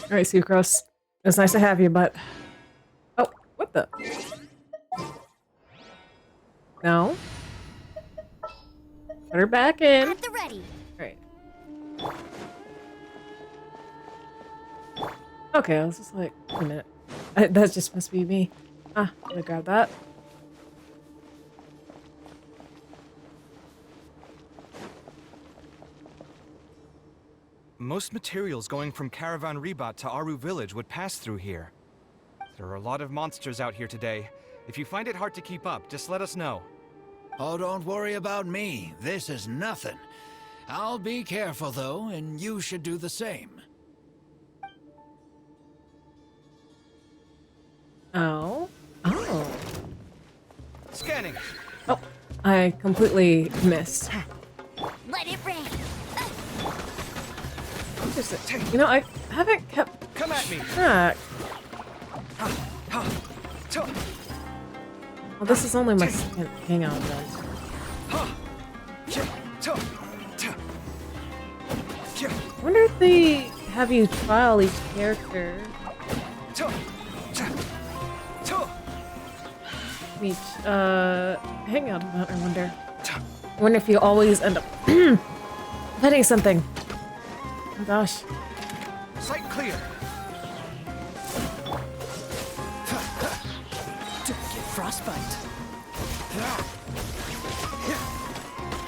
Alright, Sucrose. It's nice to have you, but... Oh, what the? No. Put her back in. At the ready. Alright. Okay, I was just like, wait a minute. That just must be me. Ah, let me grab that. Most materials going from Caravan Ribat to Aru Village would pass through here. There are a lot of monsters out here today. If you find it hard to keep up, just let us know. Oh, don't worry about me. This is nothing. I'll be careful, though, and you should do the same. Oh. Oh. Scanning! Oh, I completely missed. Let it rain. Interesting. You know, I haven't kept Come at me! track. Well, this is only my second hangout event. I wonder if they have you trial each character. Each hangout event, I wonder. I wonder if you always end up hitting something. Oh gosh. Sight clear! Don't get frostbite.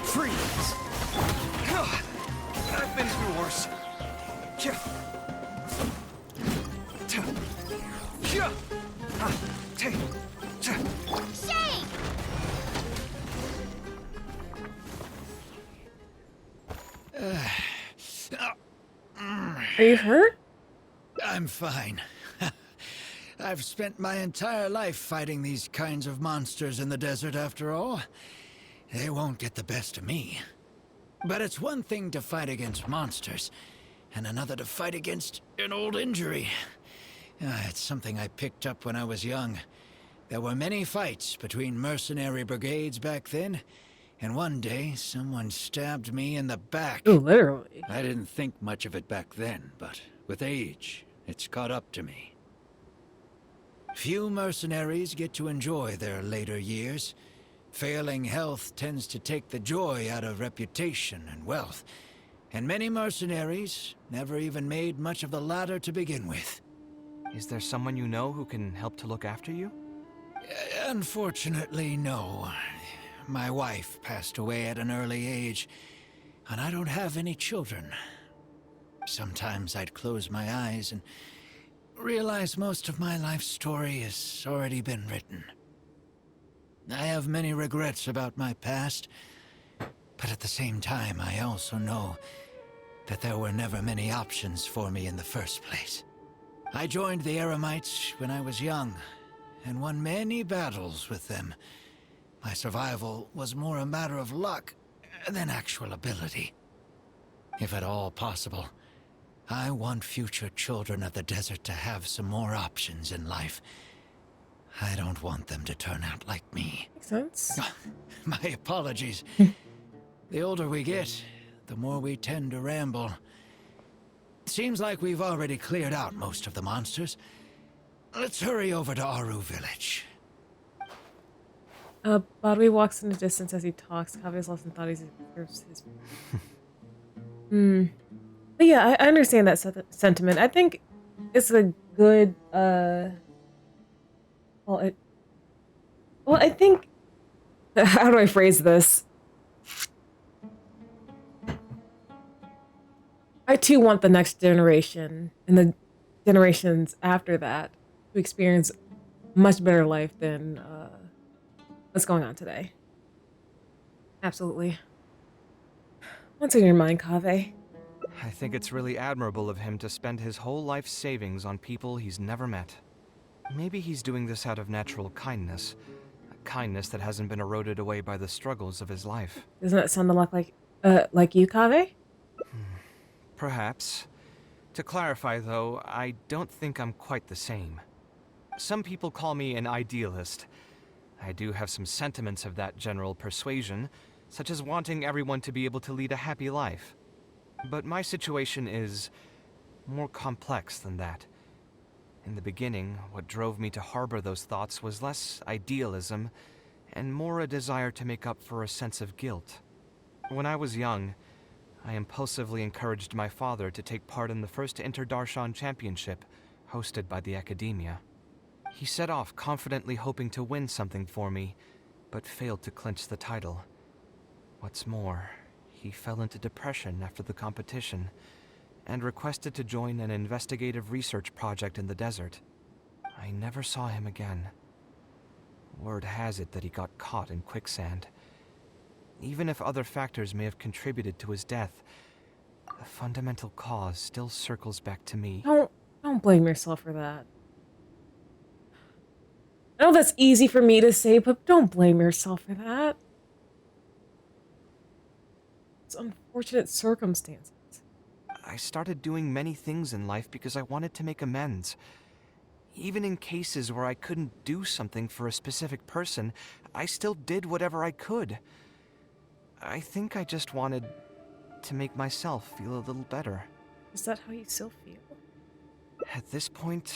Freeze! I've been through worse. Are you hurt? I'm fine. I've spent my entire life fighting these kinds of monsters in the desert after all. They won't get the best of me. But it's one thing to fight against monsters, and another to fight against an old injury. It's something I picked up when I was young. There were many fights between mercenary brigades back then, and one day someone stabbed me in the back. Oh, literally. I didn't think much of it back then, but with age, it's caught up to me. Few mercenaries get to enjoy their later years. Failing health tends to take the joy out of reputation and wealth, and many mercenaries never even made much of the latter to begin with. Is there someone you know who can help to look after you? Unfortunately, no. My wife passed away at an early age, and I don't have any children. Sometimes I'd close my eyes and realize most of my life story has already been written. I have many regrets about my past, but at the same time I also know that there were never many options for me in the first place. I joined the Eremites when I was young, and won many battles with them. My survival was more a matter of luck than actual ability. If at all possible, I want future children of the desert to have some more options in life. I don't want them to turn out like me. Makes sense. My apologies. The older we get, the more we tend to ramble. Seems like we've already cleared out most of the monsters. Let's hurry over to Aru village. Bodwy walks in the distance as he talks. Kaveh's lost in thought he observes his... But yeah, I understand that sentiment. I think it's a good, well, I think... How do I phrase this? I too want the next generation and the generations after that to experience much better life than what's going on today. Absolutely. What's in your mind, Kaveh? I think it's really admirable of him to spend his whole life savings on people he's never met. Maybe he's doing this out of natural kindness. A kindness that hasn't been eroded away by the struggles of his life. Doesn't that sound a lot like you, Kaveh? Perhaps. To clarify, though, I don't think I'm quite the same. Some people call me an idealist. I do have some sentiments of that general persuasion, such as wanting everyone to be able to lead a happy life. But my situation is more complex than that. In the beginning, what drove me to harbor those thoughts was less idealism and more a desire to make up for a sense of guilt. When I was young, I impulsively encouraged my father to take part in the first Inter-Darshan Championship, hosted by the Academia. He set off confidently hoping to win something for me, but failed to clinch the title. What's more, he fell into depression after the competition, and requested to join an investigative research project in the desert. I never saw him again. Word has it that he got caught in quicksand. Even if other factors may have contributed to his death, the fundamental cause still circles back to me. Don't blame yourself for that. I know that's easy for me to say, but don't blame yourself for that. It's unfortunate circumstances. I started doing many things in life because I wanted to make amends. Even in cases where I couldn't do something for a specific person, I still did whatever I could. I think I just wanted to make myself feel a little better. Is that how you still feel? At this point,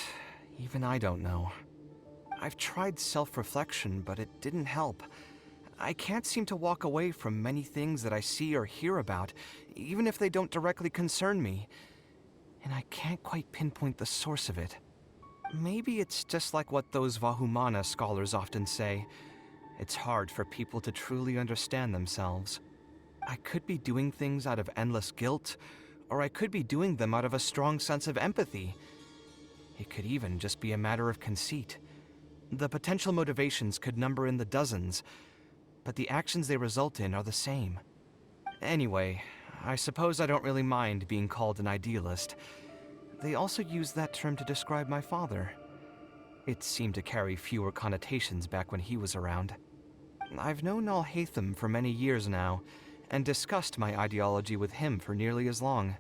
even I don't know. I've tried self-reflection, but it didn't help. I can't seem to walk away from many things that I see or hear about, even if they don't directly concern me. And I can't quite pinpoint the source of it. Maybe it's just like what those Vahumana scholars often say. It's hard for people to truly understand themselves. I could be doing things out of endless guilt, or I could be doing them out of a strong sense of empathy. It could even just be a matter of conceit. The potential motivations could number in the dozens, but the actions they result in are the same. Anyway, I suppose I don't really mind being called an idealist. They also use that term to describe my father. It seemed to carry fewer connotations back when he was around. I've known Alhaitham for many years now, and discussed my ideology with him for nearly as long.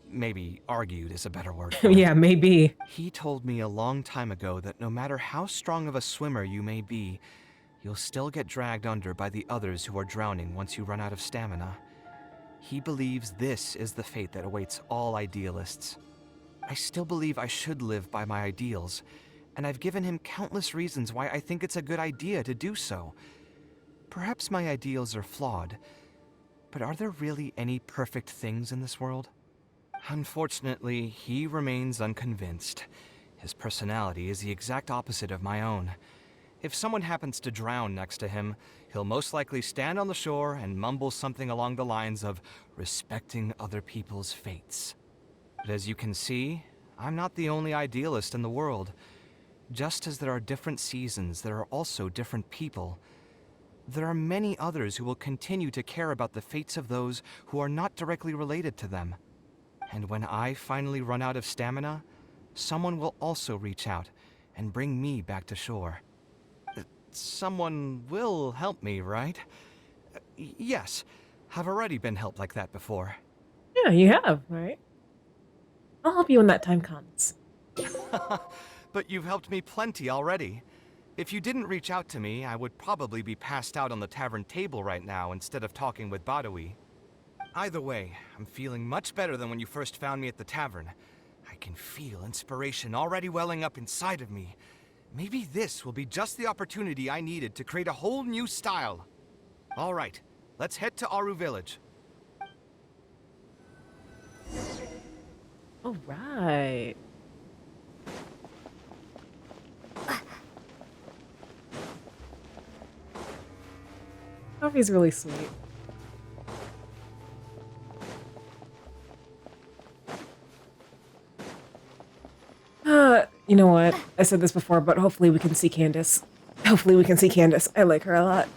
Maybe argued is a better word for it. Yeah, maybe. He told me a long time ago that no matter how strong of a swimmer you may be, you'll still get dragged under by the others who are drowning once you run out of stamina. He believes this is the fate that awaits all idealists. I still believe I should live by my ideals, and I've given him countless reasons why I think it's a good idea to do so. Perhaps my ideals are flawed, but are there really any perfect things in this world? Unfortunately, he remains unconvinced. His personality is the exact opposite of my own. If someone happens to drown next to him, he'll most likely stand on the shore and mumble something along the lines of respecting other people's fates. But as you can see, I'm not the only idealist in the world. Just as there are different seasons, there are also different people. There are many others who will continue to care about the fates of those who are not directly related to them. And when I finally run out of stamina, someone will also reach out and bring me back to shore. Someone will help me, right? Yes, I've already been helped like that before. Yeah, you have, right? I'll help you when that time comes. But you've helped me plenty already. If you didn't reach out to me, I would probably be passed out on the tavern table right now instead of talking with Badawi. Either way, I'm feeling much better than when you first found me at the tavern. I can feel inspiration already welling up inside of me. Maybe this will be just the opportunity I needed to create a whole new style. All right, let's head to Aru Village. All right. Coffee's really sweet. You know what? I said this before, but hopefully we can see Candace. Hopefully we can see Candace. I like her a lot.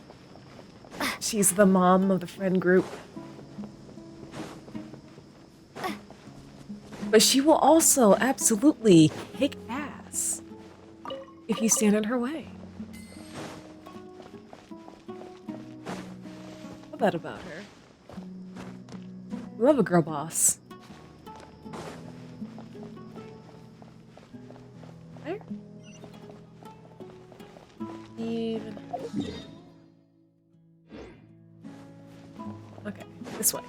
She's the mom of the friend group. But she will also absolutely kick ass if you stand in her way. Love that about her. Love a girl boss. There. Even. Okay, this way.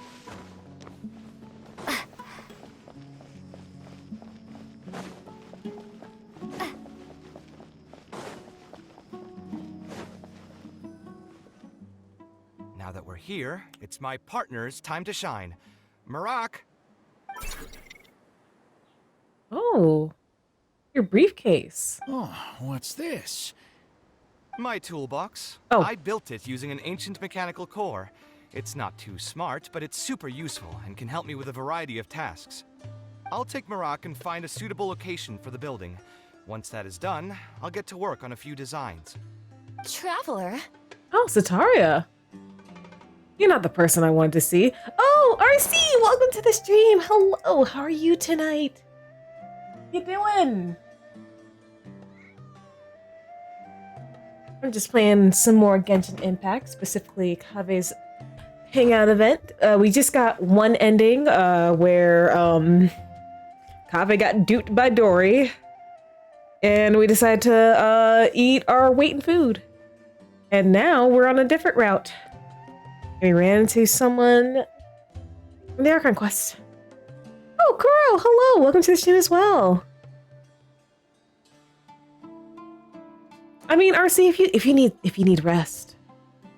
Now that we're here, it's my partner's time to shine. Marak! Oh, your briefcase. Oh, what's this? My toolbox. Oh. I built it using an ancient mechanical core. It's not too smart, but it's super useful and can help me with a variety of tasks. I'll take Marak and find a suitable location for the building. Once that is done, I'll get to work on a few designs. Traveler? Oh, Sataria. You're not the person I wanted to see. Oh, RC, welcome to the stream. Hello, how are you tonight? You doing? I'm just playing some more Genshin Impact, specifically Kaveh's Hangout event. We just got one ending where Kaveh got duped by Dory, and we decided to eat our weight in food. And now we're on a different route. We ran into someone from the Archon Quest. Oh, Kuro, hello, welcome to the stream as well. I mean, RC, if you need rest,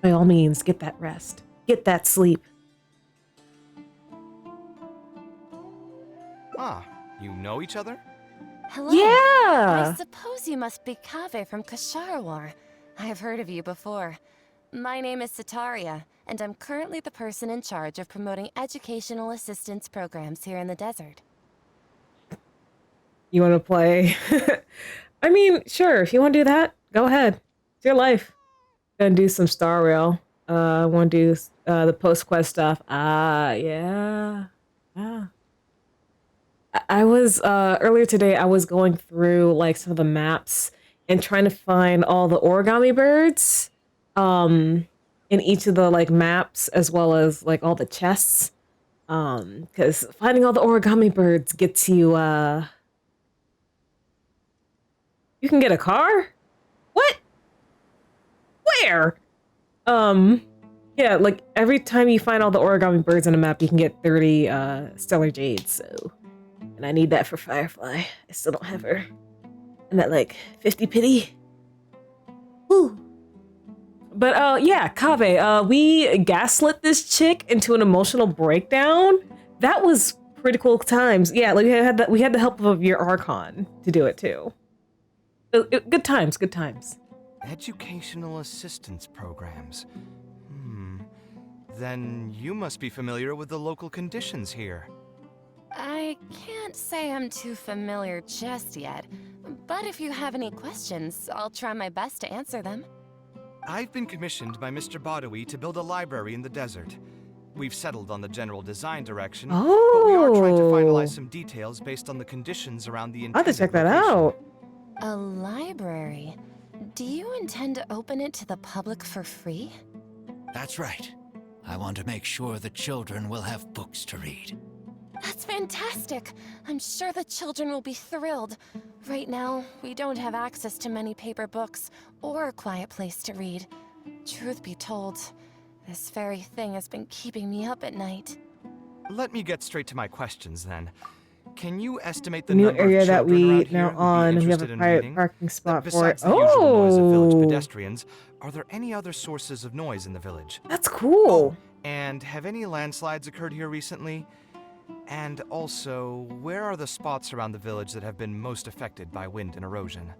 by all means, get that rest. Get that sleep. Ah, you know each other? Hello. Yeah. I suppose you must be Kaveh from Kasharwar. I have heard of you before. My name is Sataria, and I'm currently the person in charge of promoting educational assistance programs here in the desert. You want to play? I mean, sure, if you want to do that, go ahead. It's your life. Gonna do some Star Rail. Want to do The post quest stuff. Ah, yeah. Yeah. I was earlier today I was going through like some of the maps and trying to find all the origami birds in each of the like maps as well as like all the chests. Because finding all the origami birds gets you you can get a car? What? Where? Um yeah, like every time you find all the origami birds on a map you can get 30 stellar jades, so and I need that for Firefly. I still don't have her. I'm at like 50 pity. Woo. But yeah, Kaveh, we gaslit this chick into an emotional breakdown. That was pretty cool times. Yeah, like we had the help of your Archon to do it too. Good times, good times. Educational assistance programs. Then you must be familiar with the local conditions here. I can't say I'm too familiar just yet, but if you have any questions, I'll try my best to answer them. I've been commissioned by Mr. Badawi to build a library in the desert. We've settled on the general design direction, but we are trying to finalize some details based on the conditions around the I'll have to intended check that location. out. A library? Do you intend to open it to the public for free? That's right. I want to make sure the children will have books to read. That's fantastic! I'm sure the children will be thrilled. Right now, we don't have access to many paper books or a quiet place to read. Truth be told, this very thing has been keeping me up at night. Let me get straight to my questions then. Can you estimate the The new number area of that children we around here now who'd be on, we have a interested in private reading? parking spot for it. Besides the usual noise of village Oh, pedestrians, are there any other sources of noise in the village? that's cool. And have any landslides occurred here recently? And also, where are the spots around the village that have been most affected by wind and erosion?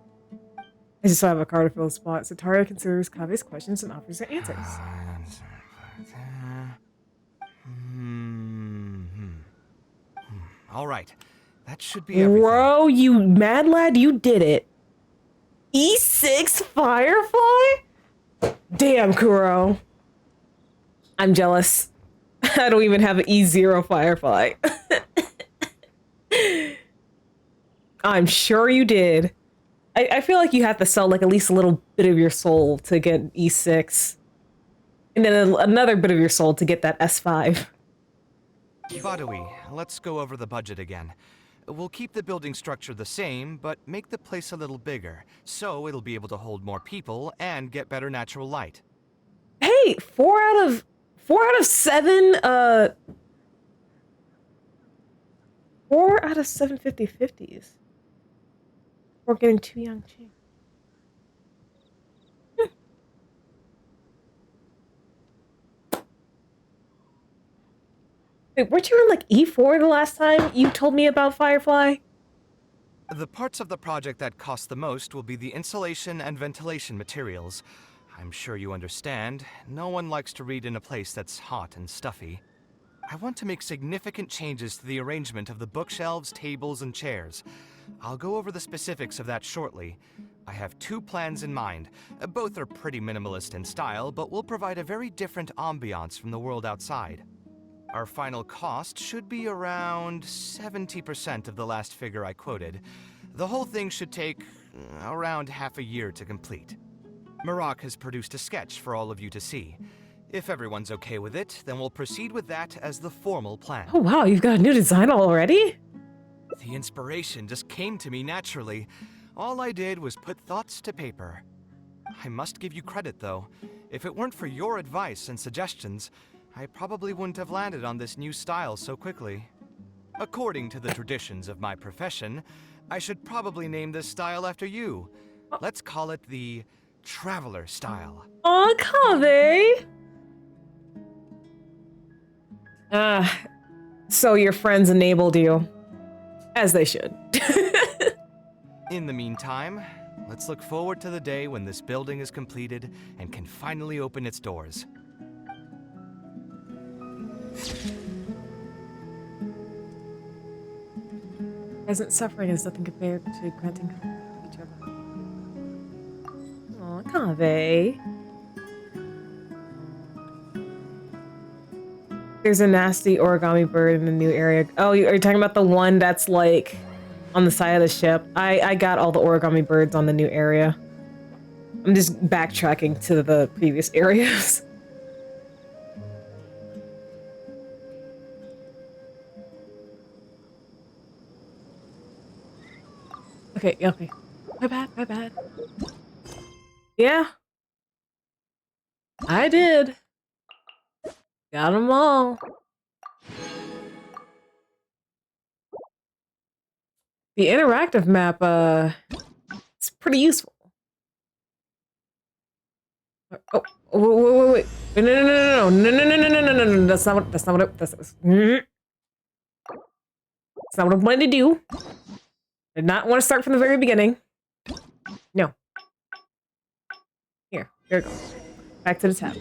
I just have a card to fill spot. Sataria considers Kaveh's questions and offers her answers. All right, that should be everything. Bro, you mad lad, you did it. E6 Firefly? Damn, Kuro. I'm jealous. I don't even have an E0 Firefly. I'm sure you did. I feel like you have to sell like at least a little bit of your soul to get E6. And then another bit of your soul to get that S5. Badawi, let's go over the budget again. We'll keep the building structure the same, but make the place a little bigger, so it'll be able to hold more people and get better natural light. Hey, 4 out of 7 4 out of 7 50/50s. We're getting too young too. Wait, weren't you in like E4 the last time you told me about Firefly? The parts of the project that cost the most will be the insulation and ventilation materials. I'm sure you understand, no one likes to read in a place that's hot and stuffy. I want to make significant changes to the arrangement of the bookshelves, tables, and chairs. I'll go over the specifics of that shortly. I have 2 plans in mind. Both are pretty minimalist in style, but will provide a very different ambiance from the world outside. Our final cost should be around 70% of the last figure I quoted. The whole thing should take around half a year to complete. Marak has produced a sketch for all of you to see. If everyone's okay with it, then we'll proceed with that as the formal plan. Oh wow, you've got a new design already? The inspiration just came to me naturally. All I did was put thoughts to paper. I must give you credit, though. If it weren't for your advice and suggestions, I probably wouldn't have landed on this new style so quickly. According to the traditions of my profession, I should probably name this style after you. Let's call it the Traveler style. Aw, Kaveh! So your friends enabled you. As they should. In the meantime, let's look forward to the day when this building is completed and can finally open its doors. Present suffering is nothing compared to granting each other. Aw, Kaveh. There's a nasty origami bird in the new area. Oh, are you talking about the one that's like on the side of the ship? I got all the origami birds on the new area. I'm just backtracking to the previous areas. Okay, okay. My bad, my bad. Yeah. I did. Got them all. The interactive map, it's pretty useful. Oh, wait. No, no. That's not what that's not what I wanted to do. Did not want to start from the very beginning. No. Here we go. Back to the tab.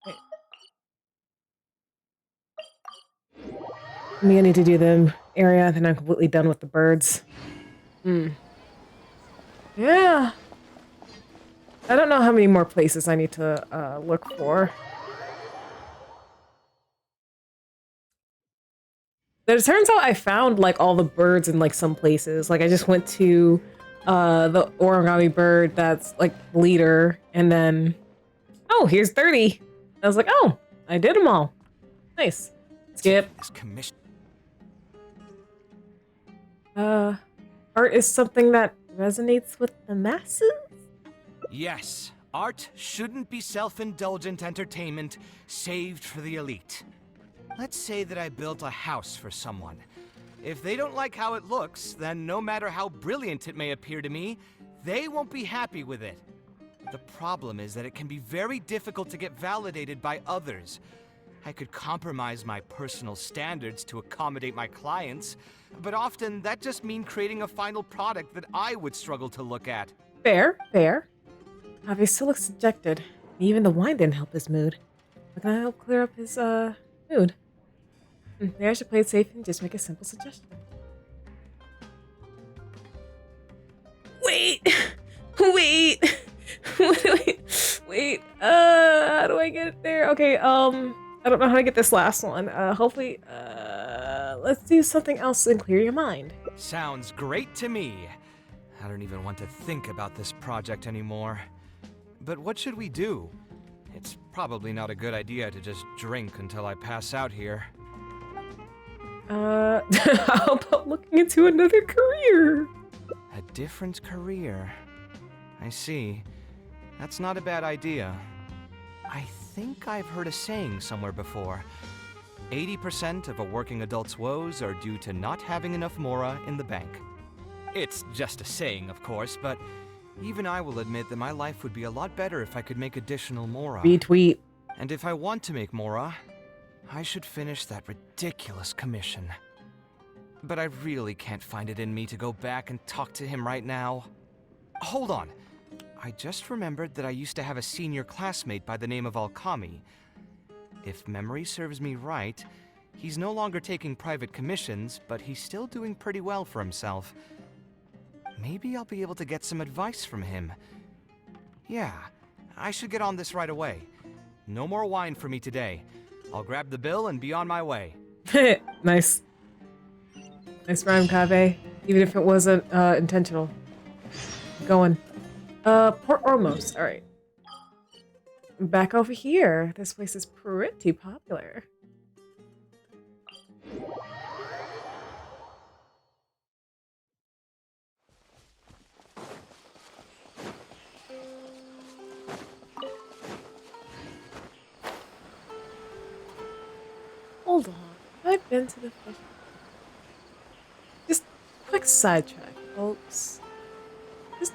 Wait. I need to do the area, then I'm completely done with the birds. Yeah. I don't know how many more places I need to look for. But it turns out I found like all the birds in like some places. Like I just went to the origami bird that's like leader, and then oh, here's 30. I was like, oh, I did them all. Nice. Skip. This commission. Art is something that resonates with the masses? Yes, art shouldn't be self-indulgent entertainment saved for the elite. Let's say that I built a house for someone. If they don't like how it looks, then no matter how brilliant it may appear to me, they won't be happy with it. The problem is that it can be very difficult to get validated by others. I could compromise my personal standards to accommodate my clients, but often that just means creating a final product that I would struggle to look at. Fair, fair. Kaveh still looks dejected. Even the wine didn't help his mood. But can I help clear up his, mood? Maybe I should play it safe and just make a simple suggestion. Wait! Wait! Wait, how do I get there? Okay, I don't know how to get this last one. Hopefully, let's do something else and clear your mind. Sounds great to me. I don't even want to think about this project anymore. But what should we do? It's probably not a good idea to just drink until I pass out here. How about looking into another career? A different career. I see. That's not a bad idea. I think I've heard a saying somewhere before. 80% of a working adult's woes are due to not having enough mora in the bank. It's just a saying, of course, but even I will admit that my life would be a lot better if I could make additional mora. Retweet. And if I want to make mora, I should finish that ridiculous commission. But I really can't find it in me to go back and talk to him right now. Hold on. I just remembered that I used to have a senior classmate by the name of Alkami. If memory serves me right, he's no longer taking private commissions, but he's still doing pretty well for himself. Maybe I'll be able to get some advice from him. Yeah, I should get on this right away. No more wine for me today. I'll grab the bill and be on my way. Nice. Nice rhyme, Kaveh. Even if it wasn't intentional. Going. Port Ormos. Alright. Back over here. This place is pretty popular. Hold on. I've been to the fish. Just quick sidetrack, folks. Just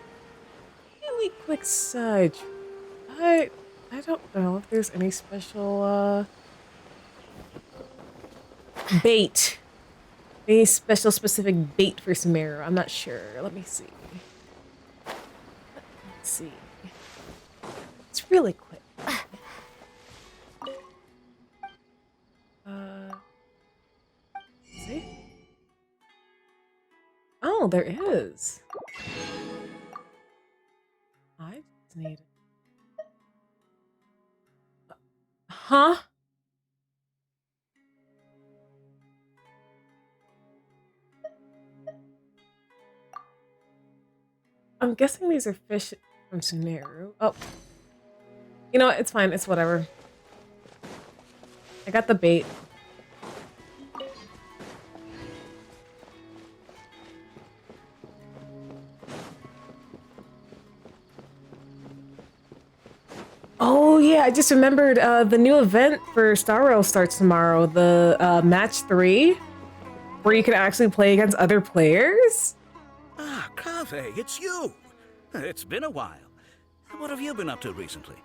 really quick sidetrack. I don't know if there's any special bait. Any special specific bait for Samara. I'm not sure. Let me see. Let's see. It's really quick. See? Oh, there is. I just need. Huh? I'm guessing these are fish from Sumeru. Oh. You know what? It's fine. It's whatever. I got the bait. Oh yeah, I just remembered the new event for Star Rail starts tomorrow. The match 3, where you can actually play against other players. Ah, Kaveh, it's you! It's been a while. What have you been up to recently?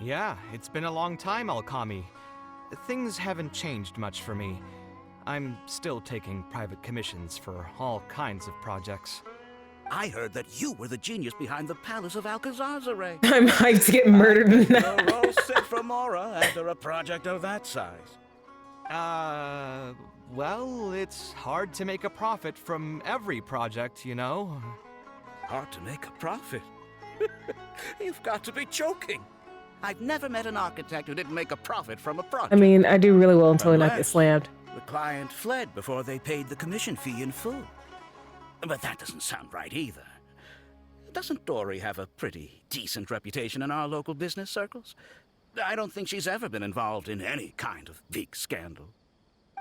Yeah, it's been a long time, Alkami. Things haven't changed much for me. I'm still taking private commissions for all kinds of projects. I heard that you were the genius behind the Palace of Alcazar. I'm hyped to get murdered in You're that. all set for Mora after a project of that size. Well, it's hard to make a profit from every project, you know? Hard to make a profit? You've got to be joking. I've never met an architect who didn't make a profit from a project. I mean, I do really well until I not get Unless slammed. the client fled before they paid the commission fee in full. But that doesn't sound right either. Doesn't Dory have a pretty decent reputation in our local business circles? I don't think she's ever been involved in any kind of big scandal.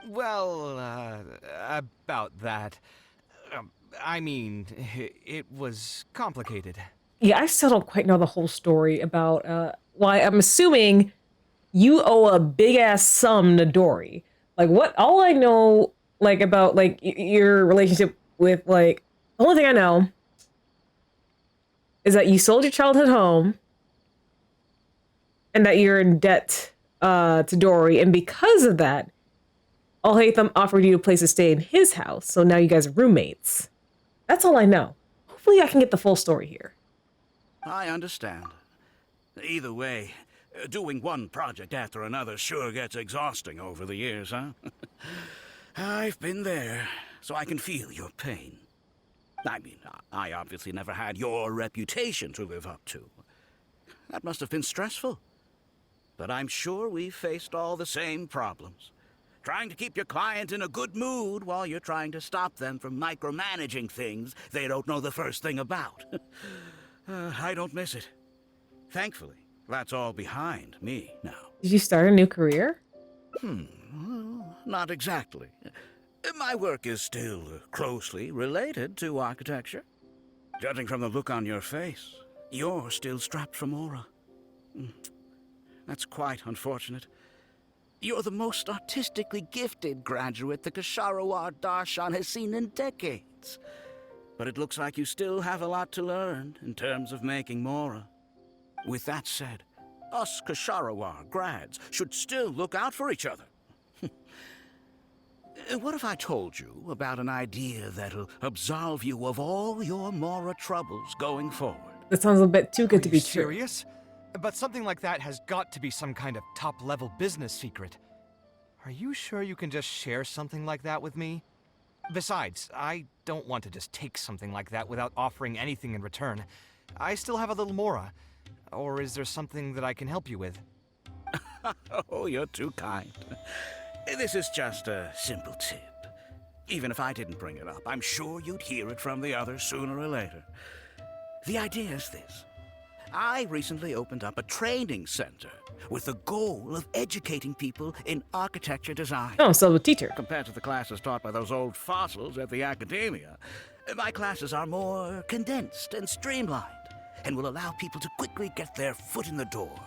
Well, about that. I mean, it was complicated. Yeah, I still don't quite know the whole story about why. I'm assuming you owe a big ass sum to Dory. Like, what? All I know, like, about like your relationship with like, the only thing I know is that you sold your childhood home and that you're in debt to Dory, and because of that, Al-Haytham offered you a place to stay in his house, so now you guys are roommates. That's all I know. Hopefully I can get the full story here. I understand. Either way, doing one project after another sure gets exhausting over the years, huh? I've been there, so I can feel your pain. I mean, I obviously never had your reputation to live up to. That must have been stressful. But I'm sure we've faced all the same problems. Trying to keep your client in a good mood while you're trying to stop them from micromanaging things they don't know the first thing about. I don't miss it. Thankfully, that's all behind me now. Did you start a new career? Not exactly. My work is still closely related to architecture. Judging from the look on your face, you're still strapped for Mora. That's quite unfortunate. You're the most artistically gifted graduate the Kasharawar Darshan has seen in decades. But it looks like you still have a lot to learn in terms of making Mora. With that said, us Kasharawar grads should still look out for each other. What if I told you about an idea that'll absolve you of all your Mora troubles going forward? That sounds a bit too good to Are be you true. serious? But something like that has got to be some kind of top-level business secret. Are you sure you can just share something like that with me? Besides, I don't want to just take something like that without offering anything in return. I still have a little Mora. Or is there something that I can help you with? Oh, you're too kind. This is just a simple tip. Even if I didn't bring it up, I'm sure you'd hear it from the others sooner or later. The idea is this. I recently opened up a training center with the goal of educating people in architecture design. Oh, so a teacher. Compared to the classes taught by those old fossils at the academia, my classes are more condensed and streamlined and will allow people to quickly get their foot in the door.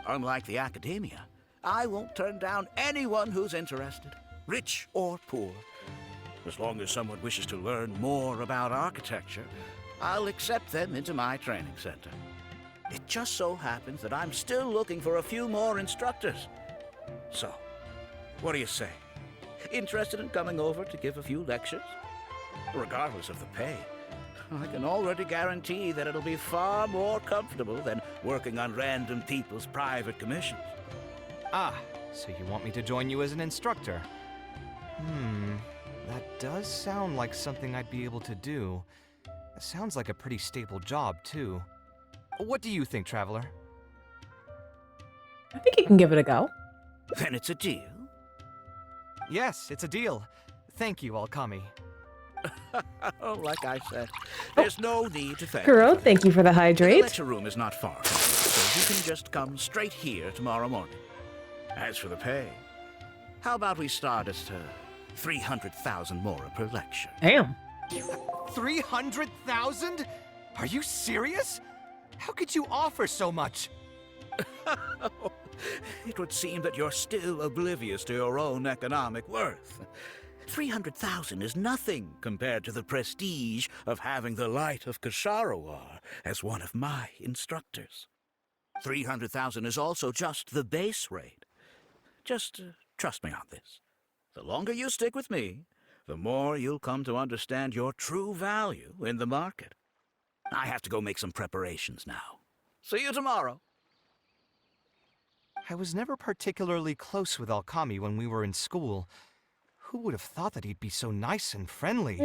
Unlike the academia, I won't turn down anyone who's interested, rich or poor. As long as someone wishes to learn more about architecture, I'll accept them into my training center. It just so happens that I'm still looking for a few more instructors. So, what do you say? Interested in coming over to give a few lectures? Regardless of the pay, I can already guarantee that it'll be far more comfortable than working on random people's private commissions. Ah, so you want me to join you as an instructor? That does sound like something I'd be able to do. It sounds like a pretty stable job, too. What do you think, Traveler? I think you can give it a go. Then it's a deal. Yes, it's a deal. Thank you, Alkami. Oh, like I said, there's no need to thank Kuro, me. thank you for the The hydrate. lecture room is not far, so you can just come straight here tomorrow morning. As for the pay, how about we start at 300,000 mora per lecture? Damn. 300,000? Are you serious? How could you offer so much? It would seem that you're still oblivious to your own economic worth. 300,000 is nothing compared to the prestige of having the Light of Kasharawar as one of my instructors. 300,000 is also just the base rate. Just trust me on this. The longer you stick with me, the more you'll come to understand your true value in the market. I have to go make some preparations now. See you tomorrow. I was never particularly close with Alkami when we were in school. Who would have thought that he'd be so nice and friendly?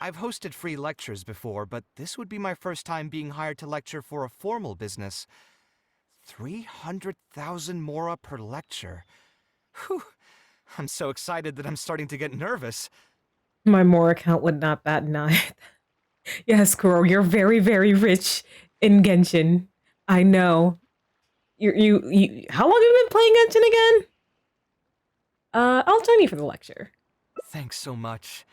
I've hosted free lectures before, but this would be my first time being hired to lecture for a formal business. 300,000 mora per lecture. Whew. I'm so excited that I'm starting to get nervous. My More account would not bat an eye. Yes, Kuro, you're very, very rich in Genshin. I know. You how long have you been playing Genshin again? I'll join you for the lecture. Thanks so much.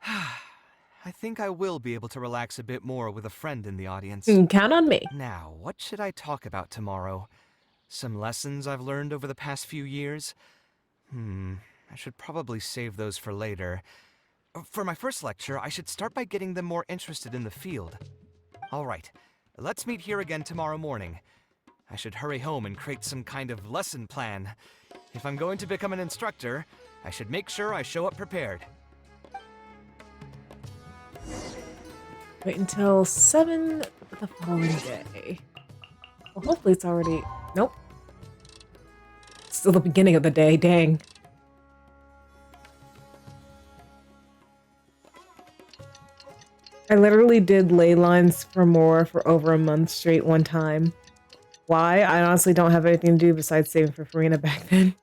I think I will be able to relax a bit more with a friend in the audience. Count on me. Now, what should I talk about tomorrow? Some lessons I've learned over the past few years? I should probably save those for later. For my first lecture, I should start by getting them more interested in the field. All right, let's meet here again tomorrow morning. I should hurry home and create some kind of lesson plan. If I'm going to become an instructor, I should make sure I show up prepared. Wait until 7 the following day. Well, hopefully it's already... Nope. It's still the beginning of the day, dang. I literally did ley lines for more for over a month straight one time. Why? I honestly don't have anything to do besides saving for Farina back then.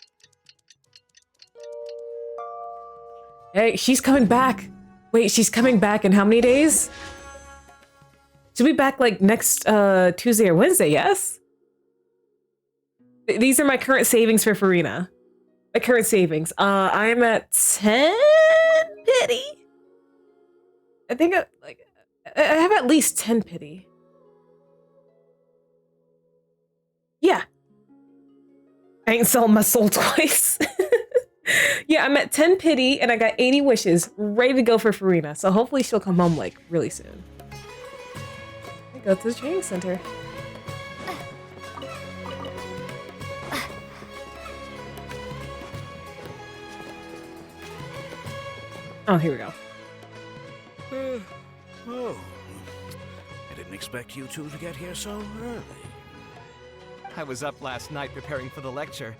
Hey, she's coming back! Wait, she's coming back in how many days? She'll be back like next Tuesday or Wednesday, yes? These are my current savings for Farina. My current savings. I'm at 10 pity. I think I have at least 10 pity. Yeah. I ain't selling my soul twice. Yeah, I'm at 10 pity and I got 80 wishes ready to go for Farina. So hopefully she'll come home like really soon. I go to the training center. Oh, here we go. Oh, I didn't expect you two to get here so early. I was up last night preparing for the lecture,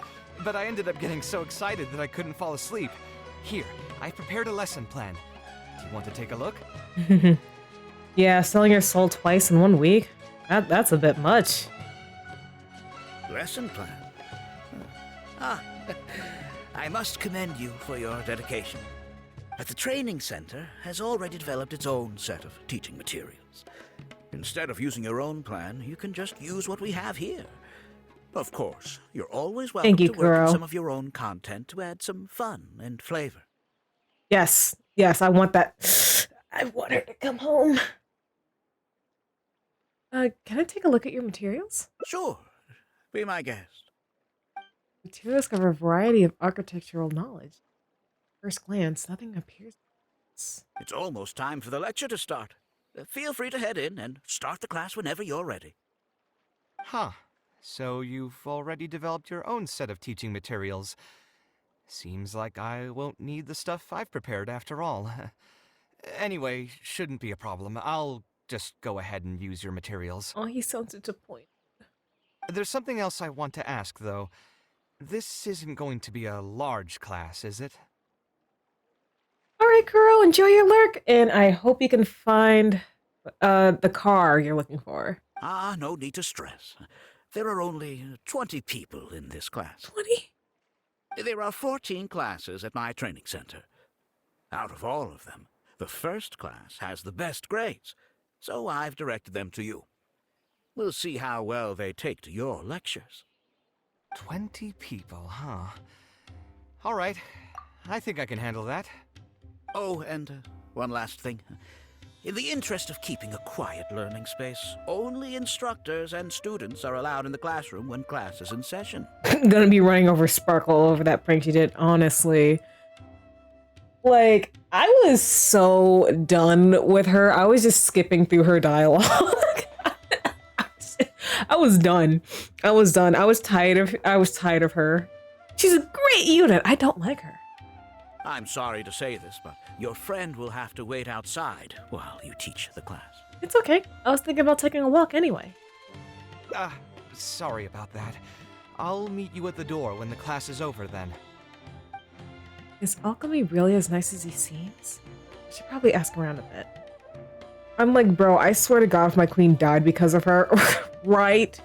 but I ended up getting so excited that I couldn't fall asleep. Here, I prepared a lesson plan. Do you want to take a look? Yeah, selling your soul twice in 1 week? That's a bit much. Lesson plan? I must commend you for your dedication. The training center has already developed its own set of teaching materials. Instead of using your own plan, you can just use what we have here. Of course, you're always welcome to work on some of your own content to add some fun and flavor. Yes, I want that. I want her to come home. Can I take a look at your materials? Sure, be my guest. Materials cover a variety of architectural knowledge. First glance, nothing appears. It's almost time for the lecture to start. Feel free to head in and start the class whenever you're ready. Huh. So you've already developed your own set of teaching materials. Seems like I won't need the stuff I've prepared after all. Anyway, shouldn't be a problem. I'll just go ahead and use your materials. Oh, he sounds disappointed. There's something else I want to ask, though. This isn't going to be a large class, is it? Alright, Kuro, enjoy your lurk, and I hope you can find the car you're looking for. No need to stress. There are only 20 people in this class. 20? There are 14 classes at my training center. Out of all of them, the first class has the best grades, so I've directed them to you. We'll see how well they take to your lectures. 20 people, huh? All right. I think I can handle that. Oh, and one last thing. In the interest of keeping a quiet learning space, only instructors and students are allowed in the classroom when class is in session. Gonna be running over Sparkle over that prank she did, honestly. Like, I was so done with her. I was just skipping through her dialogue. I was done. I was done. I was tired of her. She's a great unit. I don't like her. I'm sorry to say this, but your friend will have to wait outside while you teach the class. It's okay. I was thinking about taking a walk anyway. Sorry about that. I'll meet you at the door when the class is over then. Is Alchemy really as nice as he seems? I should probably ask around a bit. I'm like, bro, I swear to God if my queen died because of her. Right.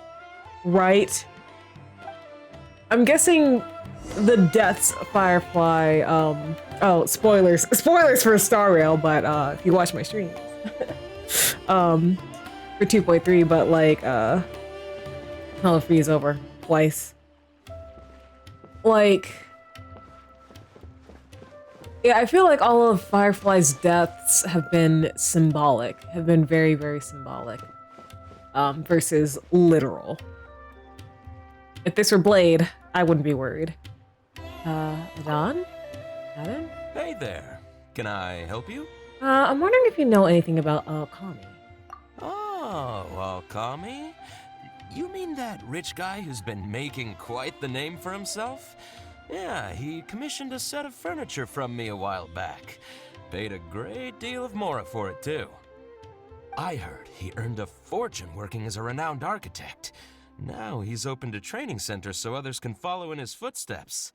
I'm guessing the deaths Firefly, oh, spoilers for Star Rail, but if you watch my streams. For 2.3, but like Hell Freeze over twice. Like, yeah, I feel like all of Firefly's deaths have been symbolic, have been very, very symbolic, versus literal. If this were Blade, I wouldn't be worried. Don? Adam? Hey there. Can I help you? I'm wondering if you know anything about Kami. Oh, Alkami? You mean that rich guy who's been making quite the name for himself? Yeah, he commissioned a set of furniture from me a while back. Paid a great deal of mora for it, too. I heard he earned a fortune working as a renowned architect. Now he's opened a training center so others can follow in his footsteps.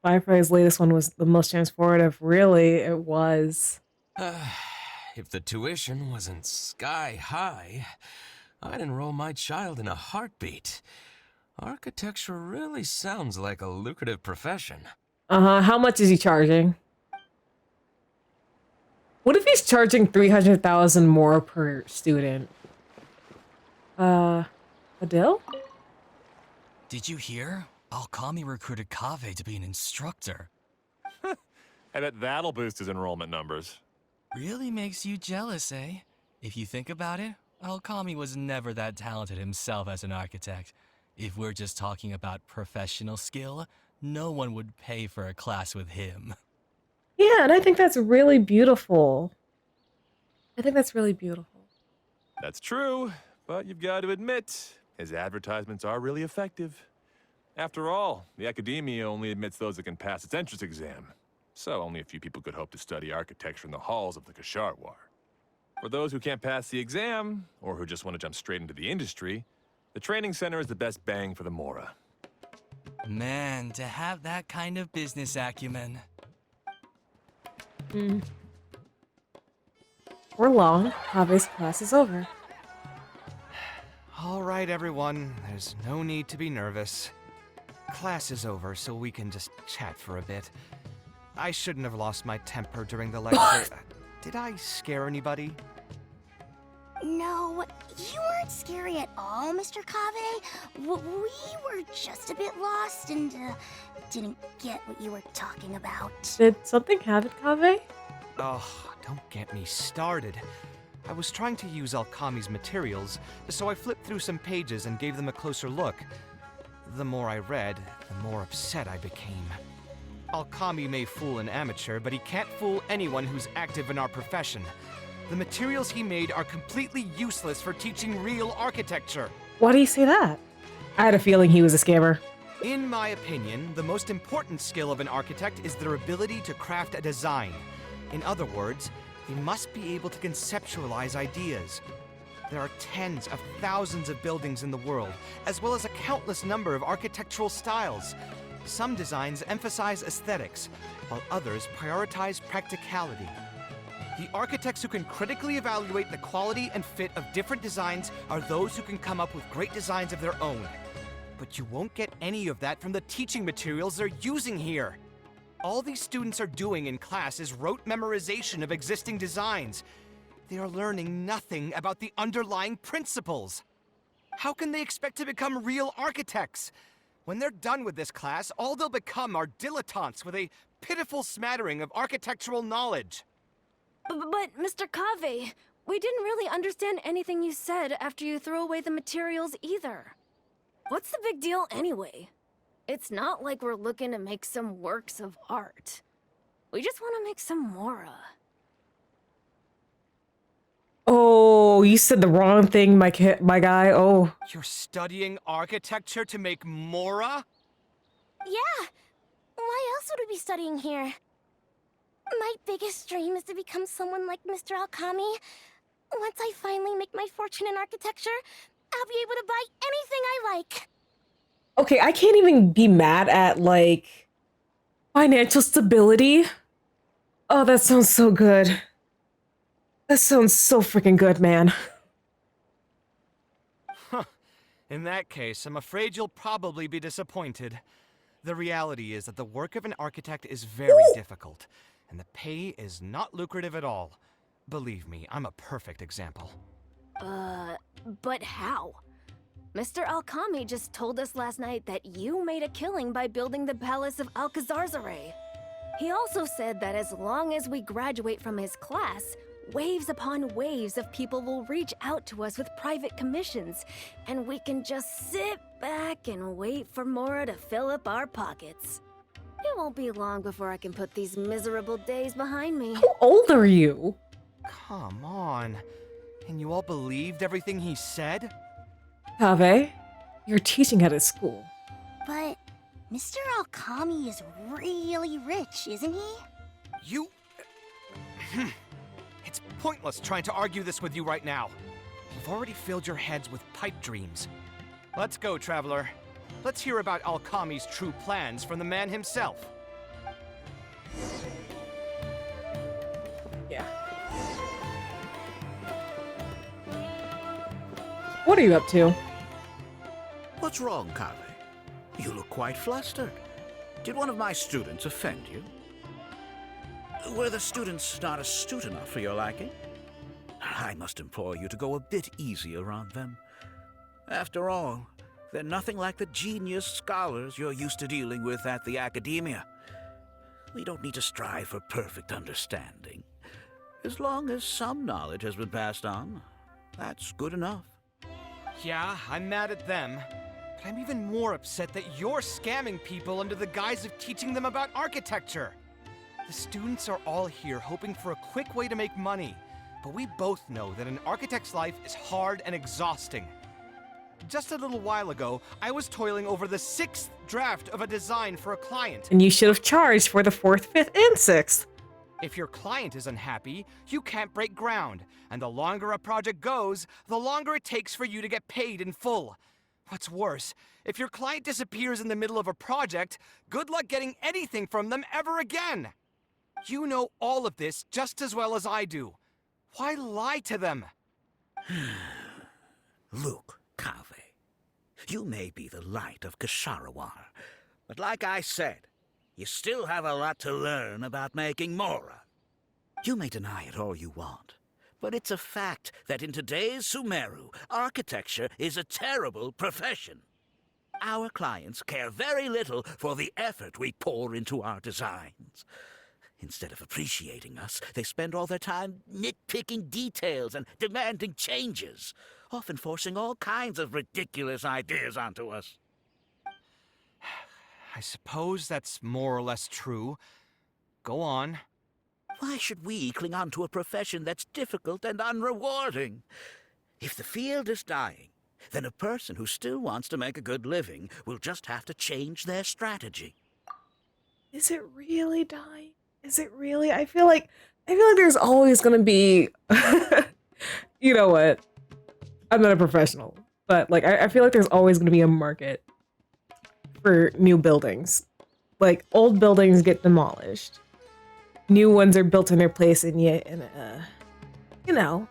Firefly's latest one was the most transformative. Really, it was. If the tuition wasn't sky high, I'd enroll my child in a heartbeat. Architecture really sounds like a lucrative profession. How much is he charging? What if he's charging 300,000 more per student? Adele? Did you hear? Alkami recruited Kaveh to be an instructor. I bet that'll boost his enrollment numbers. Really makes you jealous, eh? If you think about it, Alkami was never that talented himself as an architect. If we're just talking about professional skill, no one would pay for a class with him. Yeah, and I think that's really beautiful. That's true, but you've got to admit, his advertisements are really effective. After all, the academia only admits those that can pass its entrance exam, so only a few people could hope to study architecture in the halls of the Kasharwar. For those who can't pass the exam, or who just want to jump straight into the industry, the training center is the best bang for the mora. Man, to have that kind of business acumen. We're long. Kaveh's class is over. All right, everyone. There's no need to be nervous. Class is over, so we can just chat for a bit. I shouldn't have lost my temper during the lecture. Did I scare anybody? No, you weren't scary at all, Mr. Kaveh. We were just a bit lost and didn't get what you were talking about. Did something happen, Kaveh? Oh, don't get me started. I was trying to use Alkami's materials, so I flipped through some pages and gave them a closer look. The more I read, the more upset I became. Alkami may fool an amateur, but he can't fool anyone who's active in our profession. The materials he made are completely useless for teaching real architecture. Why do you say that? I had a feeling he was a scammer. In my opinion, the most important skill of an architect is their ability to craft a design. In other words, they must be able to conceptualize ideas. There are tens of thousands of buildings in the world, as well as a countless number of architectural styles. Some designs emphasize aesthetics, while others prioritize practicality. The architects who can critically evaluate the quality and fit of different designs are those who can come up with great designs of their own. But you won't get any of that from the teaching materials they're using here. All these students are doing in class is rote memorization of existing designs. They are learning nothing about the underlying principles. How can they expect to become real architects? When they're done with this class, all they'll become are dilettantes with a pitiful smattering of architectural knowledge. But Mr. Kaveh, we didn't really understand anything you said after you threw away the materials either. What's the big deal anyway? It's not like we're looking to make some works of art. We just want to make some Mora. Oh, you said the wrong thing, my guy. Oh. You're studying architecture to make Mora? Yeah. Why else would we be studying here? My biggest dream is to become someone like Mr. Alkami. Once I finally make my fortune in architecture, I'll be able to buy anything I like. Okay, I can't even be mad at, like, financial stability. Oh, that sounds so good. That sounds so freaking good, man. Huh. In that case, I'm afraid you'll probably be disappointed. The reality is that the work of an architect is very difficult, and the pay is not lucrative at all. Believe me, I'm a perfect example. But how? Mr. Alkami just told us last night that you made a killing by building the Palace of Alcazarzaray. He also said that as long as we graduate from his class, waves upon waves of people will reach out to us with private commissions, and we can just sit back and wait for Mora to fill up our pockets. It won't be long before I can put these miserable days behind me. How old are you? Come on. And you all believed everything he said? Kaveh, you're teaching at his school. But Mr. Alkami is really rich, isn't he? You... It's pointless trying to argue this with you right now. You've already filled your heads with pipe dreams. Let's go, Traveler. Let's hear about Alkami's true plans from the man himself. Yeah. What are you up to? What's wrong, Kaveh? You look quite flustered. Did one of my students offend you? Were the students not astute enough for your liking? I must implore you to go a bit easier on them. After all, they're nothing like the genius scholars you're used to dealing with at the academia. We don't need to strive for perfect understanding. As long as some knowledge has been passed on, that's good enough. Yeah, I'm mad at them. But I'm even more upset that you're scamming people under the guise of teaching them about architecture. The students are all here hoping for a quick way to make money, but we both know that an architect's life is hard and exhausting. Just a little while ago, I was toiling over the 6th draft of a design for a client. And you should have charged for the 4th, 5th, and 6th. If your client is unhappy, you can't break ground, and the longer a project goes, the longer it takes for you to get paid in full. What's worse, if your client disappears in the middle of a project, good luck getting anything from them ever again. You know all of this just as well as I do. Why lie to them? Look, Kaveh, you may be the light of Ksharawar, but like I said, you still have a lot to learn about making Mora. You may deny it all you want, but it's a fact that in today's Sumeru, architecture is a terrible profession. Our clients care very little for the effort we pour into our designs. Instead of appreciating us, they spend all their time nitpicking details and demanding changes, often forcing all kinds of ridiculous ideas onto us. I suppose that's more or less true. Go on. Why should we cling on to a profession that's difficult and unrewarding? If the field is dying, then a person who still wants to make a good living will just have to change their strategy. Is it really dying? Is it really? I feel like there's always gonna be you know what? I'm not a professional, but like I feel like there's always gonna be a market for new buildings. Like old buildings get demolished. new ones are built in their place, and yet, you know,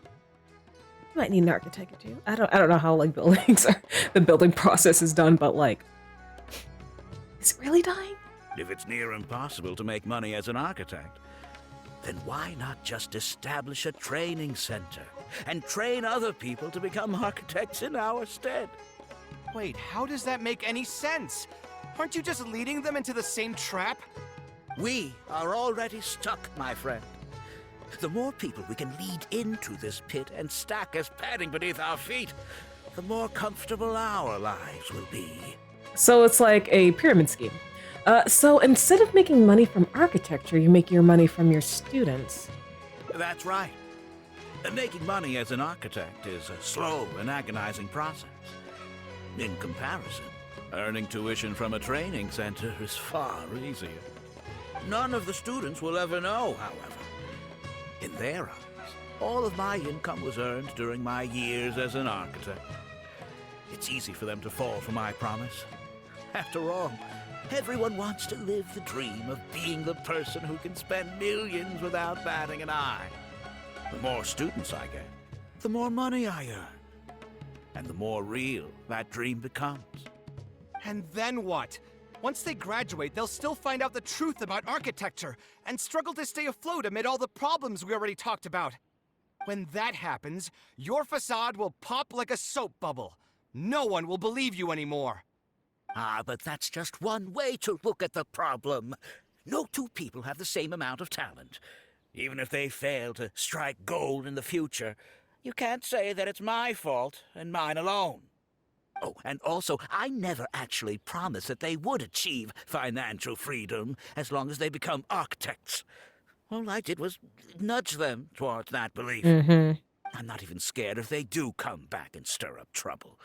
you might need an architect or two. I don't know how like buildings are, the building process is done, but like, is it really dying? If it's near impossible to make money as an architect, then why not just establish a training center and train other people to become architects in our stead? Wait, how does that make any sense? Aren't you just leading them into the same trap? We are already stuck, my friend. The more people we can lead into this pit and stack as padding beneath our feet, the more comfortable our lives will be. So it's like a pyramid scheme. So instead of making money from architecture, you make your money from your students. That's right. Making money as an architect is a slow and agonizing process. In comparison, earning tuition from a training center is far easier. None of the students will ever know, however. In their eyes, all of my income was earned during my years as an architect. It's easy for them to fall for my promise. After all, everyone wants to live the dream of being the person who can spend millions without batting an eye. The more students I get, the more money I earn. And the more real that dream becomes. And then what? Once they graduate, they'll still find out the truth about architecture and struggle to stay afloat amid all the problems we already talked about. When that happens, your facade will pop like a soap bubble. No one will believe you anymore. Ah, but that's just one way to look at the problem. No two people have the same amount of talent. Even if they fail to strike gold in the future, you can't say that it's my fault and mine alone. Oh, and also, I never actually promised that they would achieve financial freedom as long as they become architects. All I did was nudge them towards that belief. I'm not even scared if they do come back and stir up trouble.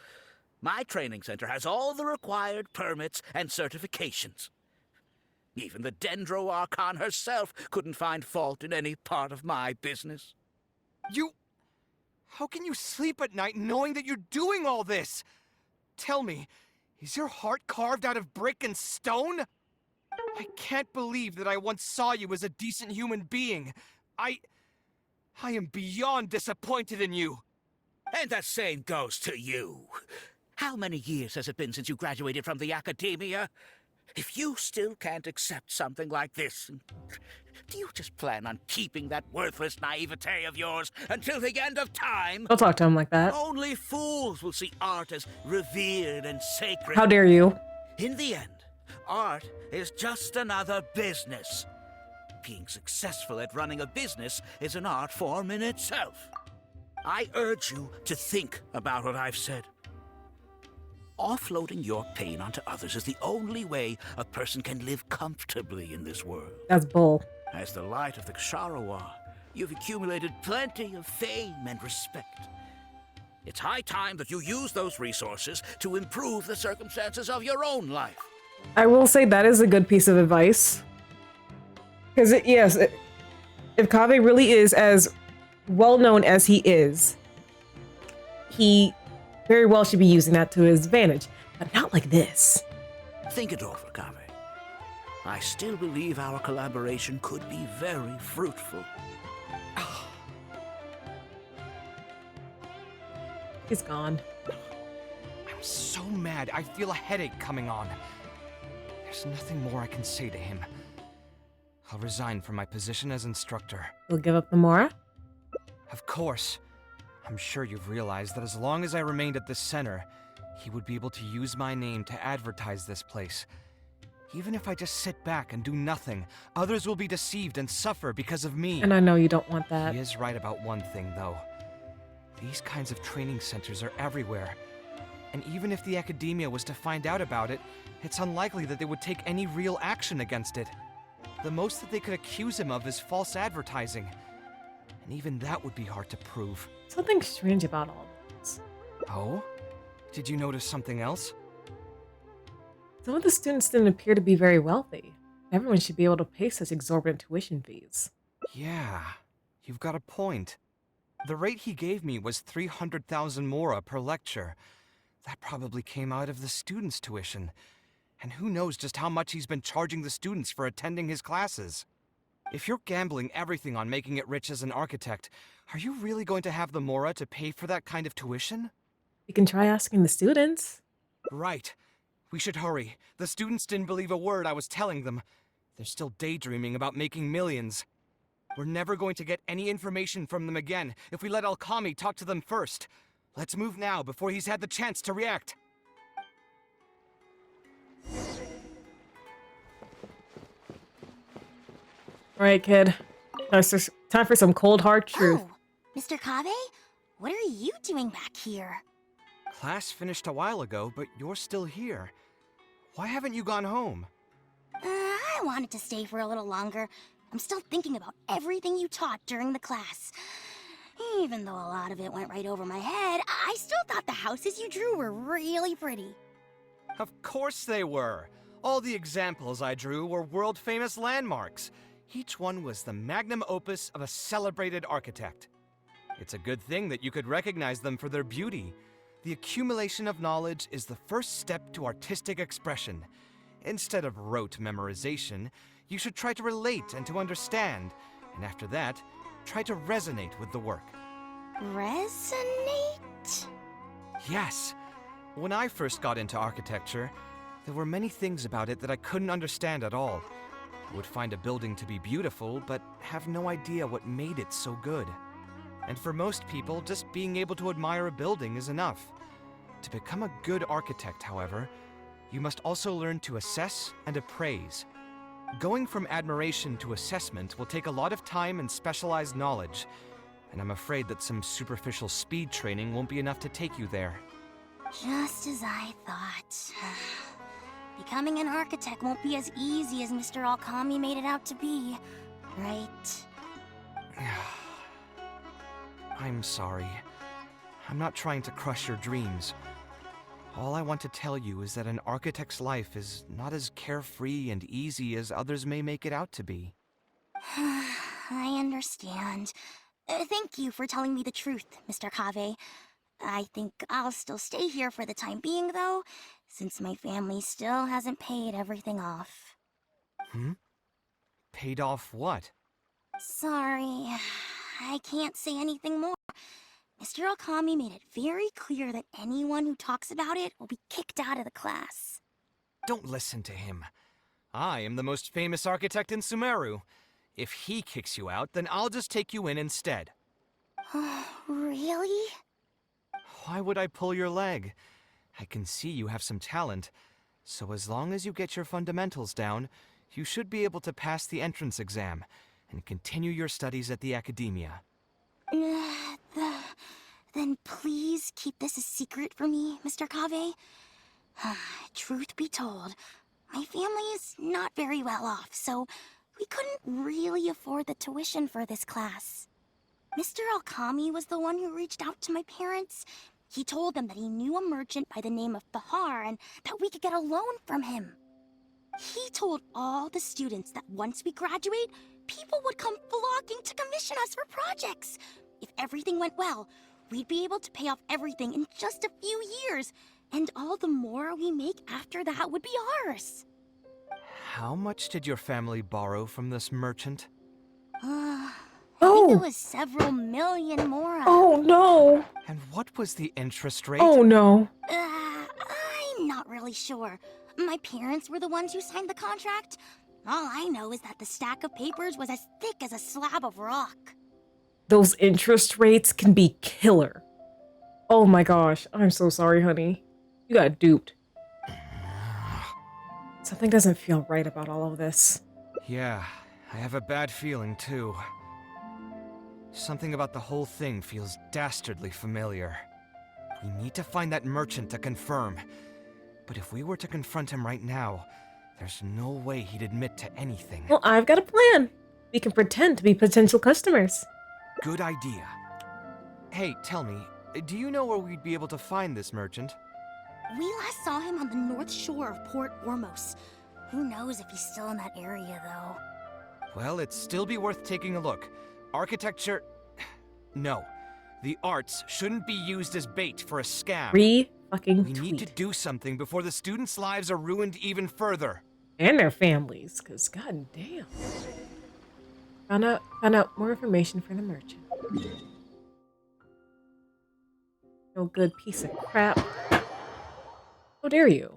My training center has all the required permits and certifications. Even the Dendro Archon herself couldn't find fault in any part of my business. How can you sleep at night knowing that you're doing all this? Tell me, is your heart carved out of brick and stone? I can't believe that I once saw you as a decent human being. I am beyond disappointed in you. And the same goes to you. How many years has it been since you graduated from the academia? If you still can't accept something like this, do you just plan on keeping that worthless naivete of yours until the end of time? Don't talk to him like that. Only fools will see art as revered and sacred. How dare you? In the end, art is just another business. Being successful at running a business is an art form in itself. I urge you to think about what I've said. Offloading your pain onto others is the only way a person can live comfortably in this world. That's bull. As the light of the Ksharawar, you've accumulated plenty of fame and respect. It's high time that you use those resources to improve the circumstances of your own life. I will say that is a good piece of advice. Because, if Kaveh really is as well known as he is, he very well should be using that to his advantage, but not like this. Think it over, Kaveh. I still believe our collaboration could be very fruitful. He's gone. I'm so mad, I feel a headache coming on. There's nothing more I can say to him. I'll resign from my position as instructor. You'll give up the Mora? Of course. I'm sure you've realized that as long as I remained at this center, he would be able to use my name to advertise this place. Even if I just sit back and do nothing, others will be deceived and suffer because of me. And I know you don't want that. He is right about one thing, though. These kinds of training centers are everywhere. And even if the academia was to find out about it, it's unlikely that they would take any real action against it. The most that they could accuse him of is false advertising. And even that would be hard to prove. Something strange about all this. Oh? Did you notice something else? Some of the students didn't appear to be very wealthy. Everyone should be able to pay such exorbitant tuition fees. Yeah, you've got a point. The rate he gave me was 300,000 mora per lecture. That probably came out of the students' tuition. And who knows just how much he's been charging the students for attending his classes. If you're gambling everything on making it rich as an architect, are you really going to have the Mora to pay for that kind of tuition? You can try asking the students. Right. We should hurry. The students didn't believe a word I was telling them. They're still daydreaming about making millions. We're never going to get any information from them again if we let Alkami talk to them first. Let's move now before he's had the chance to react. All right, kid. Time for some cold hard truth. Oh, Mr. Kaveh? What are you doing back here? Class finished a while ago, but you're still here. Why haven't you gone home? I wanted to stay for a little longer. I'm still thinking about everything you taught during the class. Even though a lot of it went right over my head, I still thought the houses you drew were really pretty. Of course they were. All the examples I drew were world-famous landmarks. Each one was the magnum opus of a celebrated architect. It's a good thing that you could recognize them for their beauty. The accumulation of knowledge is the first step to artistic expression. Instead of rote memorization, you should try to relate and to understand, and after that, try to resonate with the work. Resonate? Yes. When I first got into architecture, there were many things about it that I couldn't understand at all. I would find a building to be beautiful, but have no idea what made it so good. And for most people, just being able to admire a building is enough. To become a good architect, however, you must also learn to assess and appraise. Going from admiration to assessment will take a lot of time and specialized knowledge, and I'm afraid that some superficial speed training won't be enough to take you there. Just as I thought. Becoming an architect won't be as easy as Mr. Alkami made it out to be, right? I'm sorry. I'm not trying to crush your dreams. All I want to tell you is that an architect's life is not as carefree and easy as others may make it out to be. I understand. Thank you for telling me the truth, Mr. Kaveh. I think I'll still stay here for the time being, though, since my family still hasn't paid everything off. Paid off what? Sorry, I can't say anything more. Mr. Alkami made it very clear that anyone who talks about it will be kicked out of the class. Don't listen to him. I am the most famous architect in Sumeru. If he kicks you out, then I'll just take you in instead. Really? Why would I pull your leg? I can see you have some talent, so as long as you get your fundamentals down, you should be able to pass the entrance exam and continue your studies at the academia. Then please keep this a secret for me, Mr. Kaveh. Truth be told, my family is not very well off, so we couldn't really afford the tuition for this class. Mr. Alkami was the one who reached out to my parents. He told them that he knew a merchant by the name of Bahar and that we could get a loan from him. He told all the students that once we graduate, people would come flocking to commission us for projects. If everything went well, we'd be able to pay off everything in just a few years, and all the more we make after that would be ours. How much did your family borrow from this merchant? I think it was several million more. Oh no! And what was the interest rate? Oh no! I'm not really sure. My parents were the ones who signed the contract. All I know is that the stack of papers was as thick as a slab of rock. Those interest rates can be killer. Oh my gosh, I'm so sorry, honey. You got duped. Something doesn't feel right about all of this. Yeah, I have a bad feeling too. Something about the whole thing feels dastardly familiar. We need to find that merchant to confirm. But if we were to confront him right now, there's no way he'd admit to anything. Well, I've got a plan. We can pretend to be potential customers. Good idea. Hey, tell me, do you know where we'd be able to find this merchant? We last saw him on the north shore of Port Ormos. Who knows if he's still in that area, though. Well, it'd still be worth taking a look. Architecture... No. The arts shouldn't be used as bait for a scam. We need to do something before the students' lives are ruined even further. And their families, because goddamn. Found out more information for the merchant. No good piece of crap. How dare you?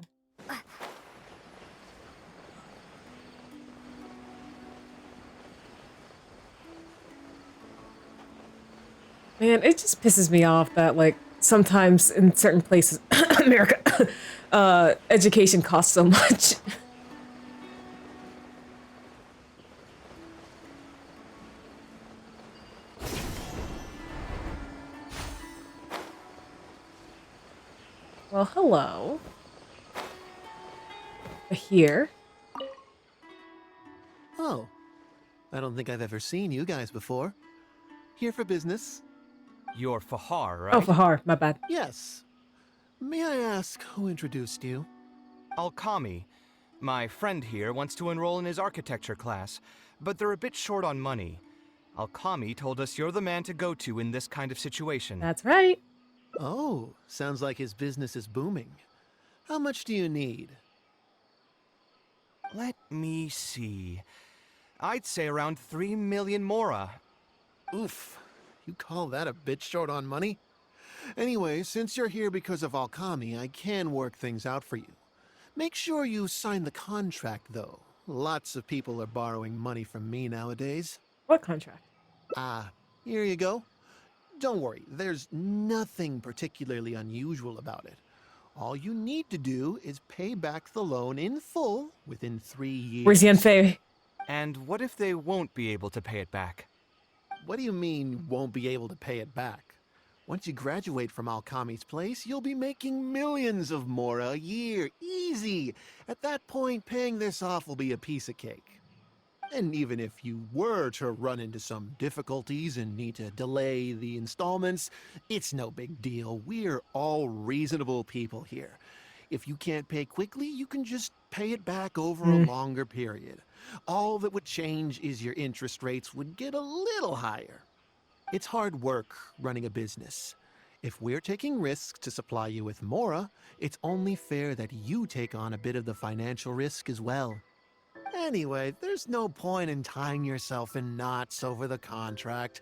Man, it just pisses me off that, like, sometimes in certain places, America, education costs so much. Well, hello. Here. Oh, I don't think I've ever seen you guys before. Here for business? You're Fahar, right? Oh, Fahar, my bad. Yes. May I ask who introduced you? Alkami. My friend here wants to enroll in his architecture class, but they're a bit short on money. Alkami told us you're the man to go to in this kind of situation. That's right. Oh, sounds like his business is booming. How much do you need? Let me see. I'd say around 3 million mora. Oof. You call that a bit short on money? Anyway, since you're here because of Alkami, I can work things out for you. Make sure you sign the contract, though. Lots of people are borrowing money from me nowadays. What contract? Here you go. Don't worry, there's nothing particularly unusual about it. All you need to do is pay back the loan in full within 3 years. Where's Yanfei? And what if they won't be able to pay it back? What do you mean, won't be able to pay it back? Once you graduate from Alkami's place, you'll be making millions of mora a year. Easy! At that point, paying this off will be a piece of cake. And even if you were to run into some difficulties and need to delay the installments, it's no big deal. We're all reasonable people here. If you can't pay quickly, you can just pay it back over a longer period. All that would change is your interest rates would get a little higher. It's hard work running a business. If we're taking risks to supply you with mora, it's only fair that you take on a bit of the financial risk as well. Anyway, there's no point in tying yourself in knots over the contract.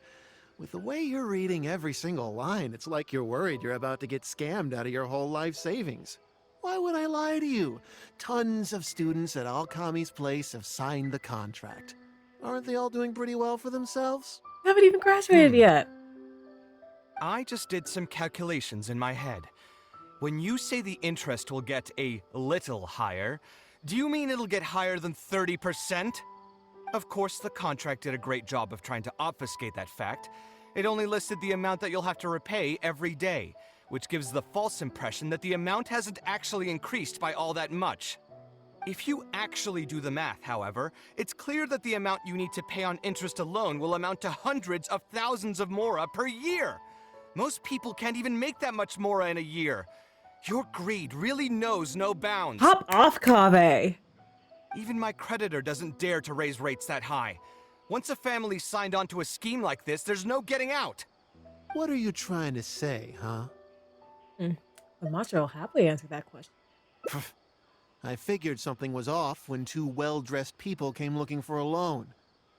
With the way you're reading every single line, it's like you're worried you're about to get scammed out of your whole life savings. Why would I lie to you? Tons of students at Alkami's place have signed the contract. Aren't they all doing pretty well for themselves? Haven't even graduated yet. I just did some calculations in my head. When you say the interest will get a little higher, do you mean it'll get higher than 30%? Of course, the contract did a great job of trying to obfuscate that fact. It only listed the amount that you'll have to repay every day, which gives the false impression that the amount hasn't actually increased by all that much. If you actually do the math, however, it's clear that the amount you need to pay on interest alone will amount to hundreds of thousands of mora per year. Most people can't even make that much mora in a year. Your greed really knows no bounds. Hop off, Kaveh. Even my creditor doesn't dare to raise rates that high. Once a family signed on to a scheme like this, there's no getting out. What are you trying to say, huh? The macho will happily answer that question. I figured something was off when two well-dressed people came looking for a loan.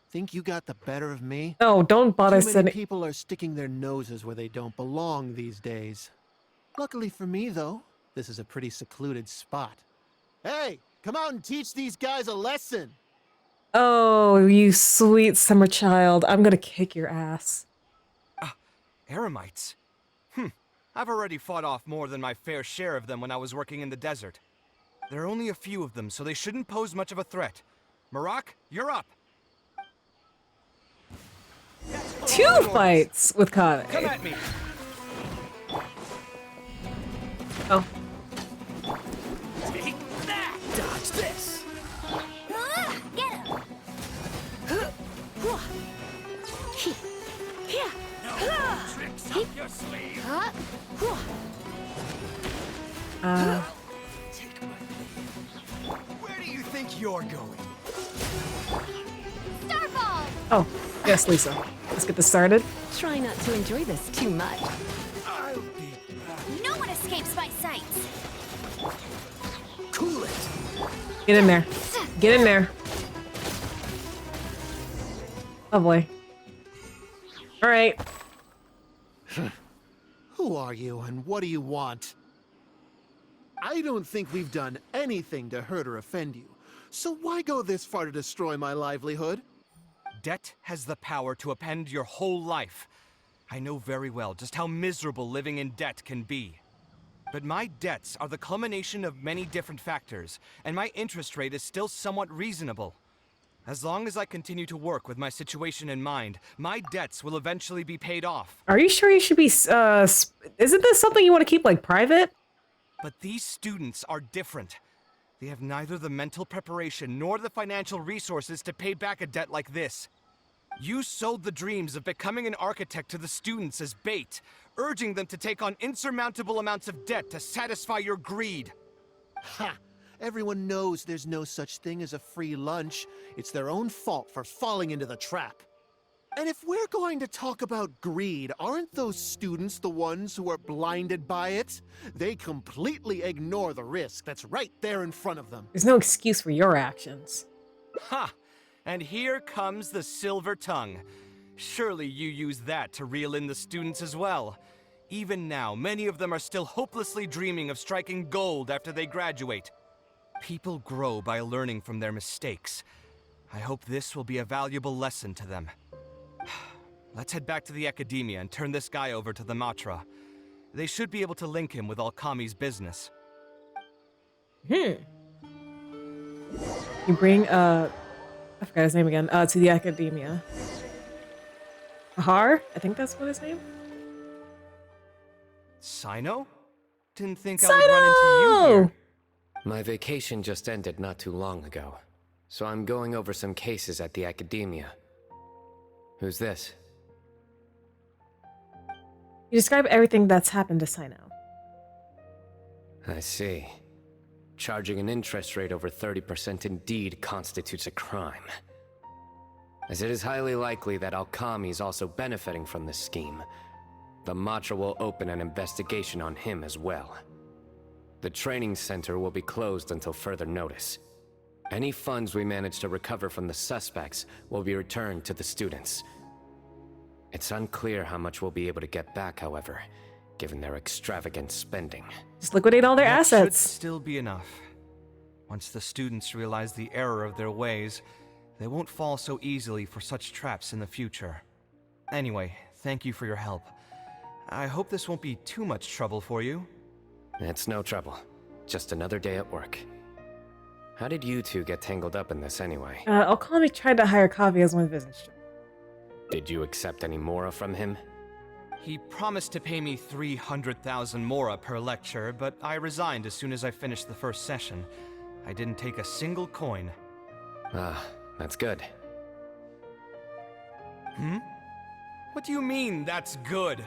Think you got the better of me? No, don't bother Too many sending. people are sticking their noses where they don't belong these days. Luckily for me, though, this is a pretty secluded spot. Hey, come out and teach these guys a lesson! Oh, you sweet summer child. I'm gonna kick your ass. Eremites? I've already fought off more than my fair share of them when I was working in the desert. There are only a few of them, so they shouldn't pose much of a threat. Marak, you're up! 2 fights with Kaveh. Come at me! Oh. Take that! Dodge this! Get him! No tricks up your sleeve! Take my lead. Where do you think you're going? Starfall! Oh, yes, Lisa. Let's get this started. Try not to enjoy this too much. I'll be back. No one escapes my sights! Cool it! Get in there. Get in there. Oh boy. All right. Who are you and what do you want? I don't think we've done anything to hurt or offend you. So why go this far to destroy my livelihood? Debt has the power to upend your whole life. I know very well just how miserable living in debt can be. But my debts are the culmination of many different factors, and my interest rate is still somewhat reasonable. As long as I continue to work with my situation in mind, my debts will eventually be paid off. Are you sure you should be, isn't this something you want to keep, like, private? But these students are different. They have neither the mental preparation nor the financial resources to pay back a debt like this. You sold the dreams of becoming an architect to the students as bait, urging them to take on insurmountable amounts of debt to satisfy your greed. Ha! Everyone knows there's no such thing as a free lunch. It's their own fault for falling into the trap. And if we're going to talk about greed, aren't those students the ones who are blinded by it? They completely ignore the risk that's right there in front of them. There's no excuse for your actions. Ha! And here comes the silver tongue. Surely you use that to reel in the students as well. Even now, many of them are still hopelessly dreaming of striking gold after they graduate. People grow by learning from their mistakes. I hope this will be a valuable lesson to them. Let's head back to the academia and turn this guy over to the Matra. They should be able to link him with Alkami's business. You bring, I forgot his name again, to the academia. Har? I think that's what his name? Sino? Didn't think I would run into you here. My vacation just ended not too long ago, so I'm going over some cases at the academia. Who's this? You describe everything that's happened to Sino. I see. Charging an interest rate over 30% indeed constitutes a crime. As it is highly likely that Alkami is also benefiting from this scheme, the Matra will open an investigation on him as well. The training center will be closed until further notice. Any funds we manage to recover from the suspects will be returned to the students. It's unclear how much we'll be able to get back, however, given their extravagant spending. Just liquidate all their That assets. should still be enough. Once the students realize the error of their ways, they won't fall so easily for such traps in the future. Anyway, thank you for your help. I hope this won't be too much trouble for you. It's no trouble. Just another day at work. How did you two get tangled up in this anyway? Alkami tried to hire Kaveh as one of his instructors. Did you accept any mora from him? He promised to pay me 300,000 mora per lecture, but I resigned as soon as I finished the first session. I didn't take a single coin. Ah, that's good. What do you mean, that's good?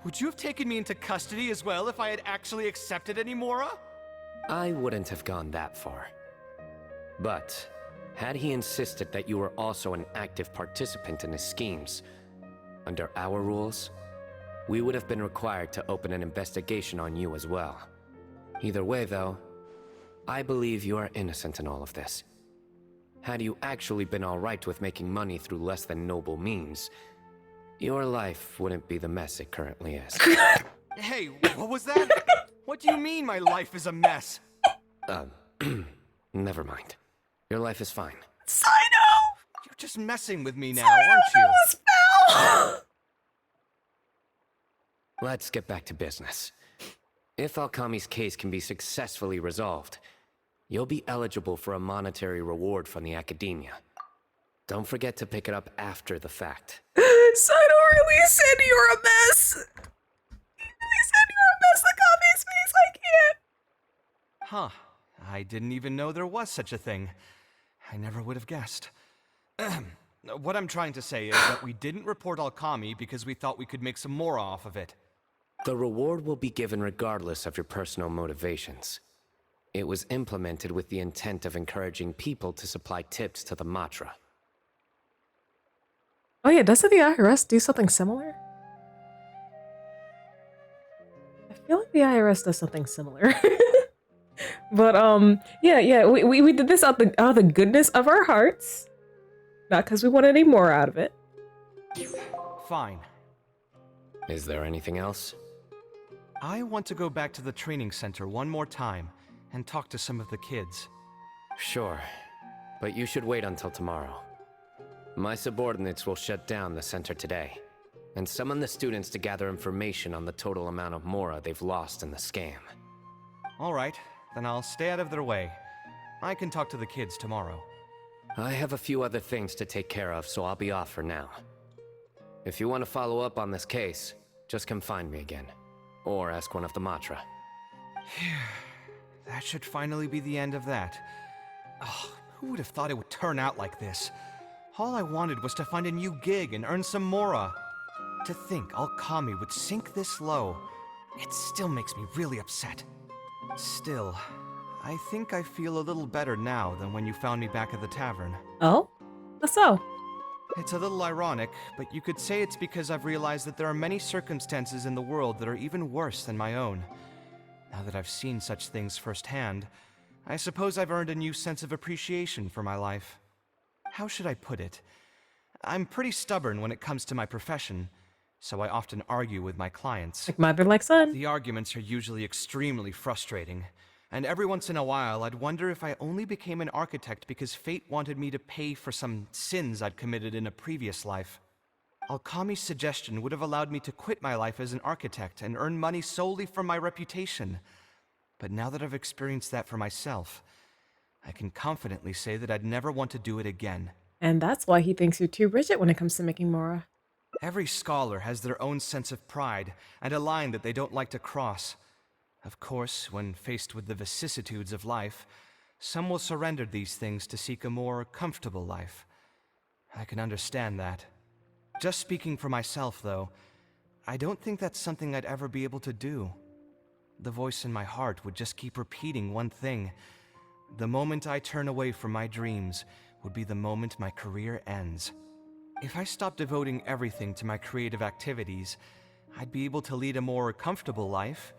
Would you have taken me into custody as well if I had actually accepted any mora? I wouldn't have gone that far. But, had he insisted that you were also an active participant in his schemes, under our rules, we would have been required to open an investigation on you as well. Either way, though, I believe you are innocent in all of this. Had you actually been alright with making money through less than noble means, your life wouldn't be the mess it currently is. Hey, what was that? What do you mean my life is a mess? Never mind. Your life is fine. Sino! You're just messing with me now, aren't you? That was foul! Let's get back to business. If Alkami's case can be successfully resolved, you'll be eligible for a monetary reward from the academia. Don't forget to pick it up after the fact. Sino really said you're a mess! He really said you're a mess to Kave's face, I can't! Huh. I didn't even know there was such a thing. I never would have guessed. What I'm trying to say is that we didn't report Alkami because we thought we could make some more off of it. The reward will be given regardless of your personal motivations. It was implemented with the intent of encouraging people to supply tips to the Matra. Oh yeah, doesn't the IRS do something similar? I feel like the IRS does something similar. But yeah, we did this out the goodness of our hearts. Not because we want any more out of it. Fine. Is there anything else? I want to go back to the training center one more time and talk to some of the kids. Sure, but you should wait until tomorrow. My subordinates will shut down the center today, and summon the students to gather information on the total amount of Mora they've lost in the scam. All right, then I'll stay out of their way. I can talk to the kids tomorrow. I have a few other things to take care of, so I'll be off for now. If you want to follow up on this case, just come find me again. Or ask one of the Matra. That should finally be the end of that. Oh, who would have thought it would turn out like this? All I wanted was to find a new gig and earn some Mora. To think Alkami would sink this low, it still makes me really upset. Still, I think I feel a little better now than when you found me back at the tavern. Oh? How so? It's a little ironic, but you could say it's because I've realized that there are many circumstances in the world that are even worse than my own. Now that I've seen such things firsthand, I suppose I've earned a new sense of appreciation for my life. How should I put it? I'm pretty stubborn when it comes to my profession, so I often argue with my clients. Like mother, like son. The arguments are usually extremely frustrating, and every once in a while I'd wonder if I only became an architect because fate wanted me to pay for some sins I'd committed in a previous life. Alkami's suggestion would have allowed me to quit my life as an architect and earn money solely from my reputation. But now that I've experienced that for myself, I can confidently say that I'd never want to do it again. And that's why he thinks you're too rigid when it comes to making Mora. Every scholar has their own sense of pride and a line that they don't like to cross. Of course, when faced with the vicissitudes of life, some will surrender these things to seek a more comfortable life. I can understand that. Just speaking for myself, though, I don't think that's something I'd ever be able to do. The voice in my heart would just keep repeating one thing. The moment I turn away from my dreams would be the moment my career ends. If I stopped devoting everything to my creative activities, I'd be able to lead a more comfortable life,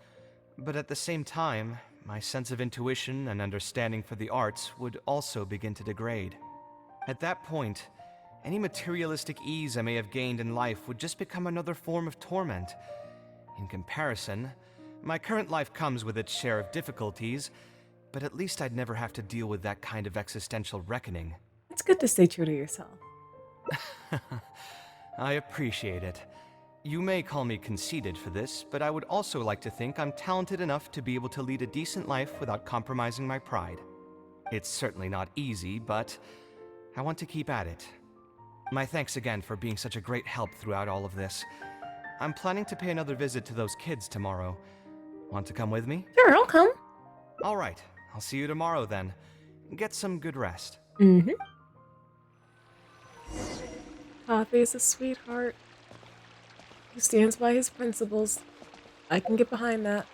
but at the same time, my sense of intuition and understanding for the arts would also begin to degrade. At that point, any materialistic ease I may have gained in life would just become another form of torment. In comparison, my current life comes with its share of difficulties, but at least I'd never have to deal with that kind of existential reckoning. It's good to stay true to yourself. I appreciate it. You may call me conceited for this, but I would also like to think I'm talented enough to be able to lead a decent life without compromising my pride. It's certainly not easy, but I want to keep at it. My thanks again for being such a great help throughout all of this. I'm planning to pay another visit to those kids tomorrow. Want to come with me? Sure, I'll come. All right, I'll see you tomorrow then. Get some good rest. Mm-hmm. Kaveh is a sweetheart who stands by his principles. I can get behind that.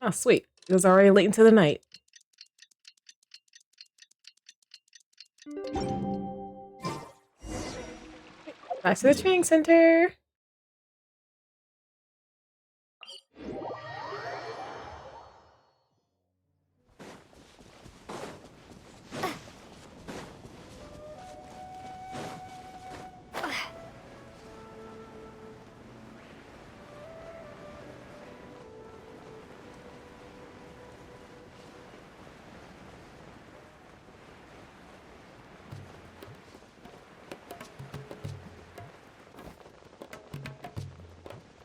Oh, sweet. It was already late into the night. Back to the training center.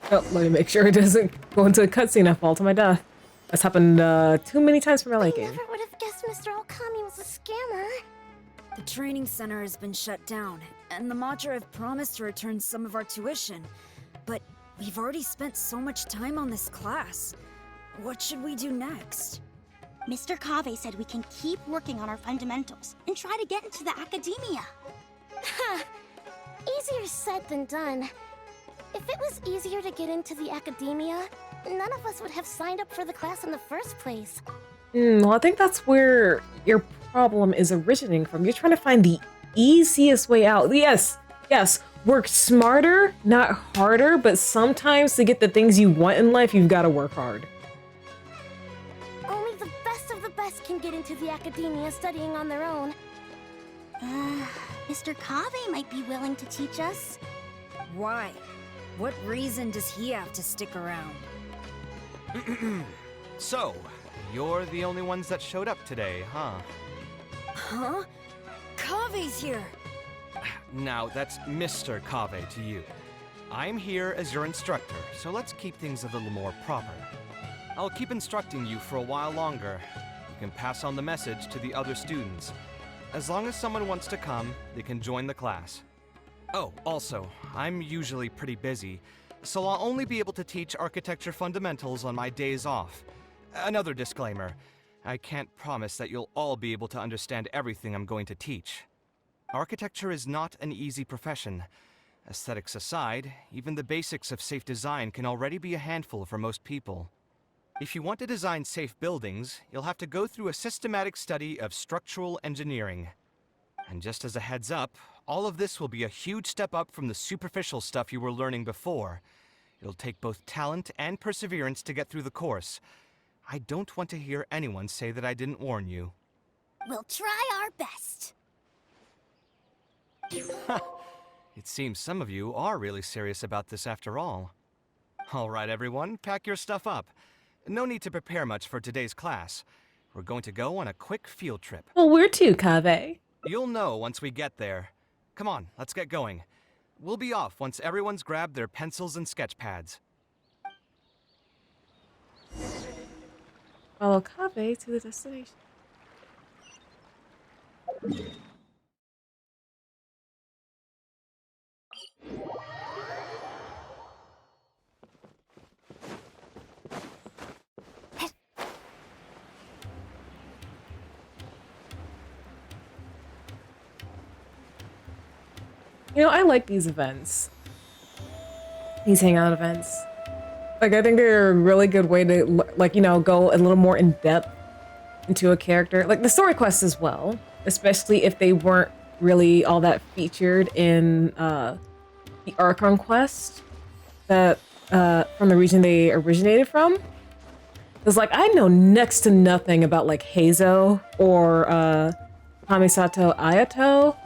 Oh, let me make sure it doesn't go into a cutscene and fall to my death. That's happened too many times for my liking. I never would have guessed Mr. Alkami was a scammer. The training center has been shut down, and the Matra have promised to return some of our tuition. But we've already spent so much time on this class. What should we do next? Mr. Kaveh said we can keep working on our fundamentals and try to get into the academia. Ha! Easier said than done. If it was easier to get into the academia, none of us would have signed up for the class in the first place. Well, I think that's where your problem is originating from. You're trying to find the easiest way out. Yes, work smarter, not harder, but sometimes to get the things you want in life, you've got to work hard. Only the best of the best us can get into the academia studying on their own. Mr. Kaveh might be willing to teach us. Why? What reason does he have to stick around? So, you're the only ones that showed up today, huh? Huh? Kaveh's here! Now, that's Mr. Kaveh to you. I'm here as your instructor, so let's keep things a little more proper. I'll keep instructing you for a while longer. You can pass on the message to the other students. As long as someone wants to come, they can join the class. Oh, also, I'm usually pretty busy, so I'll only be able to teach architecture fundamentals on my days off. Another disclaimer, I can't promise that you'll all be able to understand everything I'm going to teach. Architecture is not an easy profession. Aesthetics aside, even the basics of safe design can already be a handful for most people. If you want to design safe buildings, you'll have to go through a systematic study of structural engineering. And just as a heads up, all of this will be a huge step up from the superficial stuff you were learning before. It'll take both talent and perseverance to get through the course. I don't want to hear anyone say that I didn't warn you. We'll try our best. It seems some of you are really serious about this after all. All right, everyone, pack your stuff up. No need to prepare much for today's class. We're going to go on a quick field trip. Well, where to, Kaveh? You'll know once we get there. Come on, let's get going. We'll be off once everyone's grabbed their pencils and sketch pads. Follow Kaveh to the destination. You know, I like these events. These hangout events. Like, I think they're a really good way to, like, you know, go a little more in depth into a character. Like, the story quests as well. Especially if they weren't really all that featured in the Archon quest that, from the region they originated from. Because, like, I know next to nothing about, like, Heizo or Kamisato Ayato.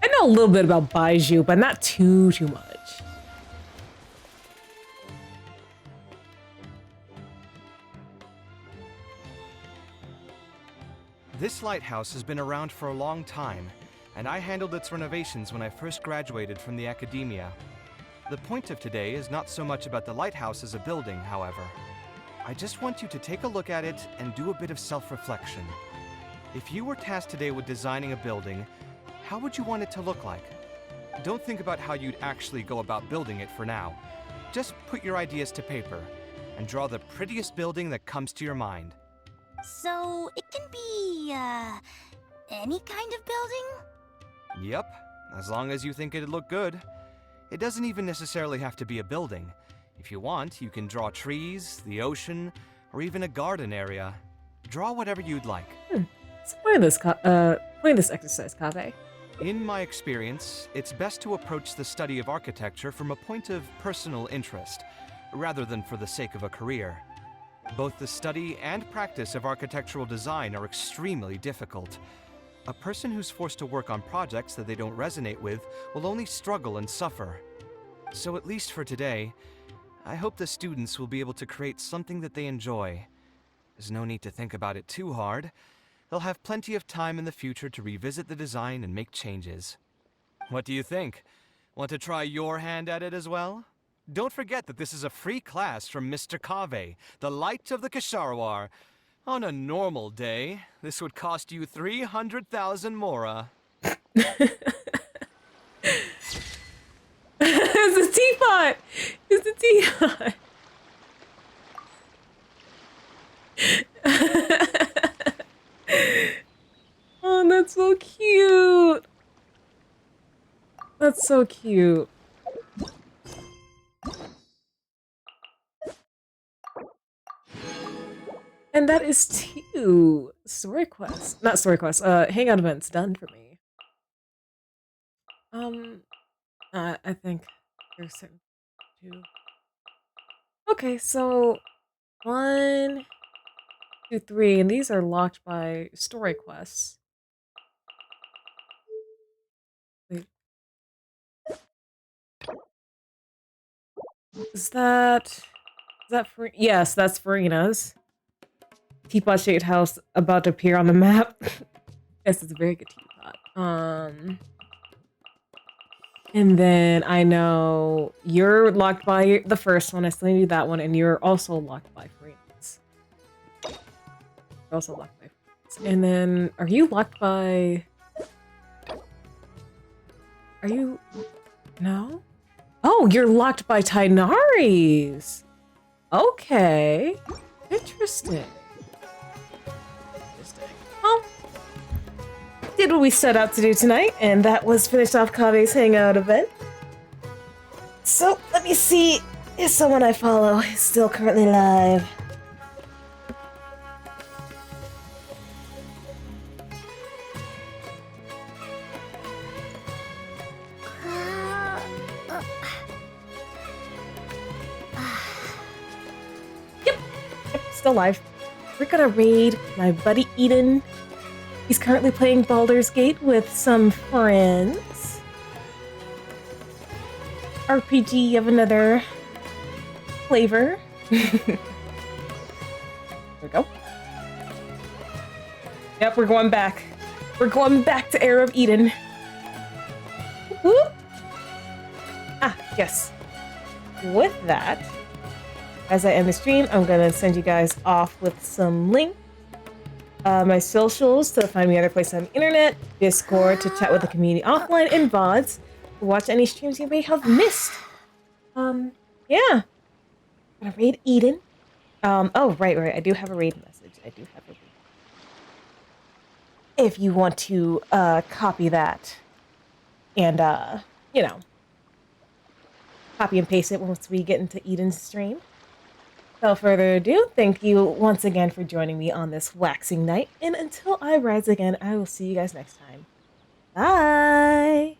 I know a little bit about Baiju, but not too much. This lighthouse has been around for a long time, and I handled its renovations when I first graduated from the academia. The point of today is not so much about the lighthouse as a building, however. I just want you to take a look at it and do a bit of self-reflection. If you were tasked today with designing a building, how would you want it to look like? Don't think about how you'd actually go about building it for now. Just put your ideas to paper and draw the prettiest building that comes to your mind. So, it can be, any kind of building? Yep, as long as you think it'd look good. It doesn't even necessarily have to be a building. If you want, you can draw trees, the ocean, or even a garden area. Draw whatever you'd like. Let's play this exercise, Kaveh. In my experience, it's best to approach the study of architecture from a point of personal interest, rather than for the sake of a career. Both the study and practice of architectural design are extremely difficult. A person who's forced to work on projects that they don't resonate with will only struggle and suffer. So at least for today, I hope the students will be able to create something that they enjoy. There's no need to think about it too hard. They'll have plenty of time in the future to revisit the design and make changes. What do you think? Want to try your hand at it as well? Don't forget that this is a free class from Mr. Kaveh, the Light of the Kasharwar. On a normal day, this would cost you 300,000 mora. It's a teapot! It's a teapot! Oh, that's so cute! That's so cute. And that is 2 story quests. Not story quests, hangout events done for me. I think there's 2. Okay, so 1, 2, 3, and these are locked by story quests. Wait. Is that for? Yes, that's Farina's. Teapot-shaped house about to appear on the map. Yes, it's a very good teapot. And then I know you're locked by the first one. I still need to do that one, and you're also locked by Farina's. You're also locked by Farina's. And then, are you locked by? Are you? No. Oh, you're locked by Tainari's. Okay. Interesting. Well, did what we set out to do tonight, and that was finish off Kaveh's Hangout event. So, let me see if someone I follow is still currently live. Yep, still live. We're gonna raid my buddy Eden. He's currently playing Baldur's Gate with some friends. RPG of another flavor. There we go. Yep, we're going back. We're going back to Era of Eden. Whoop. Ah, yes. With that, as I end the stream, I'm gonna send you guys off with some links. My socials to find me other places on the internet, Discord to chat with the community offline, and VODs to watch any streams you may have missed. Yeah. I'm gonna raid Eden. Oh, right. I do have a raid message. If you want to, copy that and, you know, copy and paste it once we get into Eden's stream. Without further ado, thank you once again for joining me on this waxing night, and until I rise again, I will see you guys next time. Bye!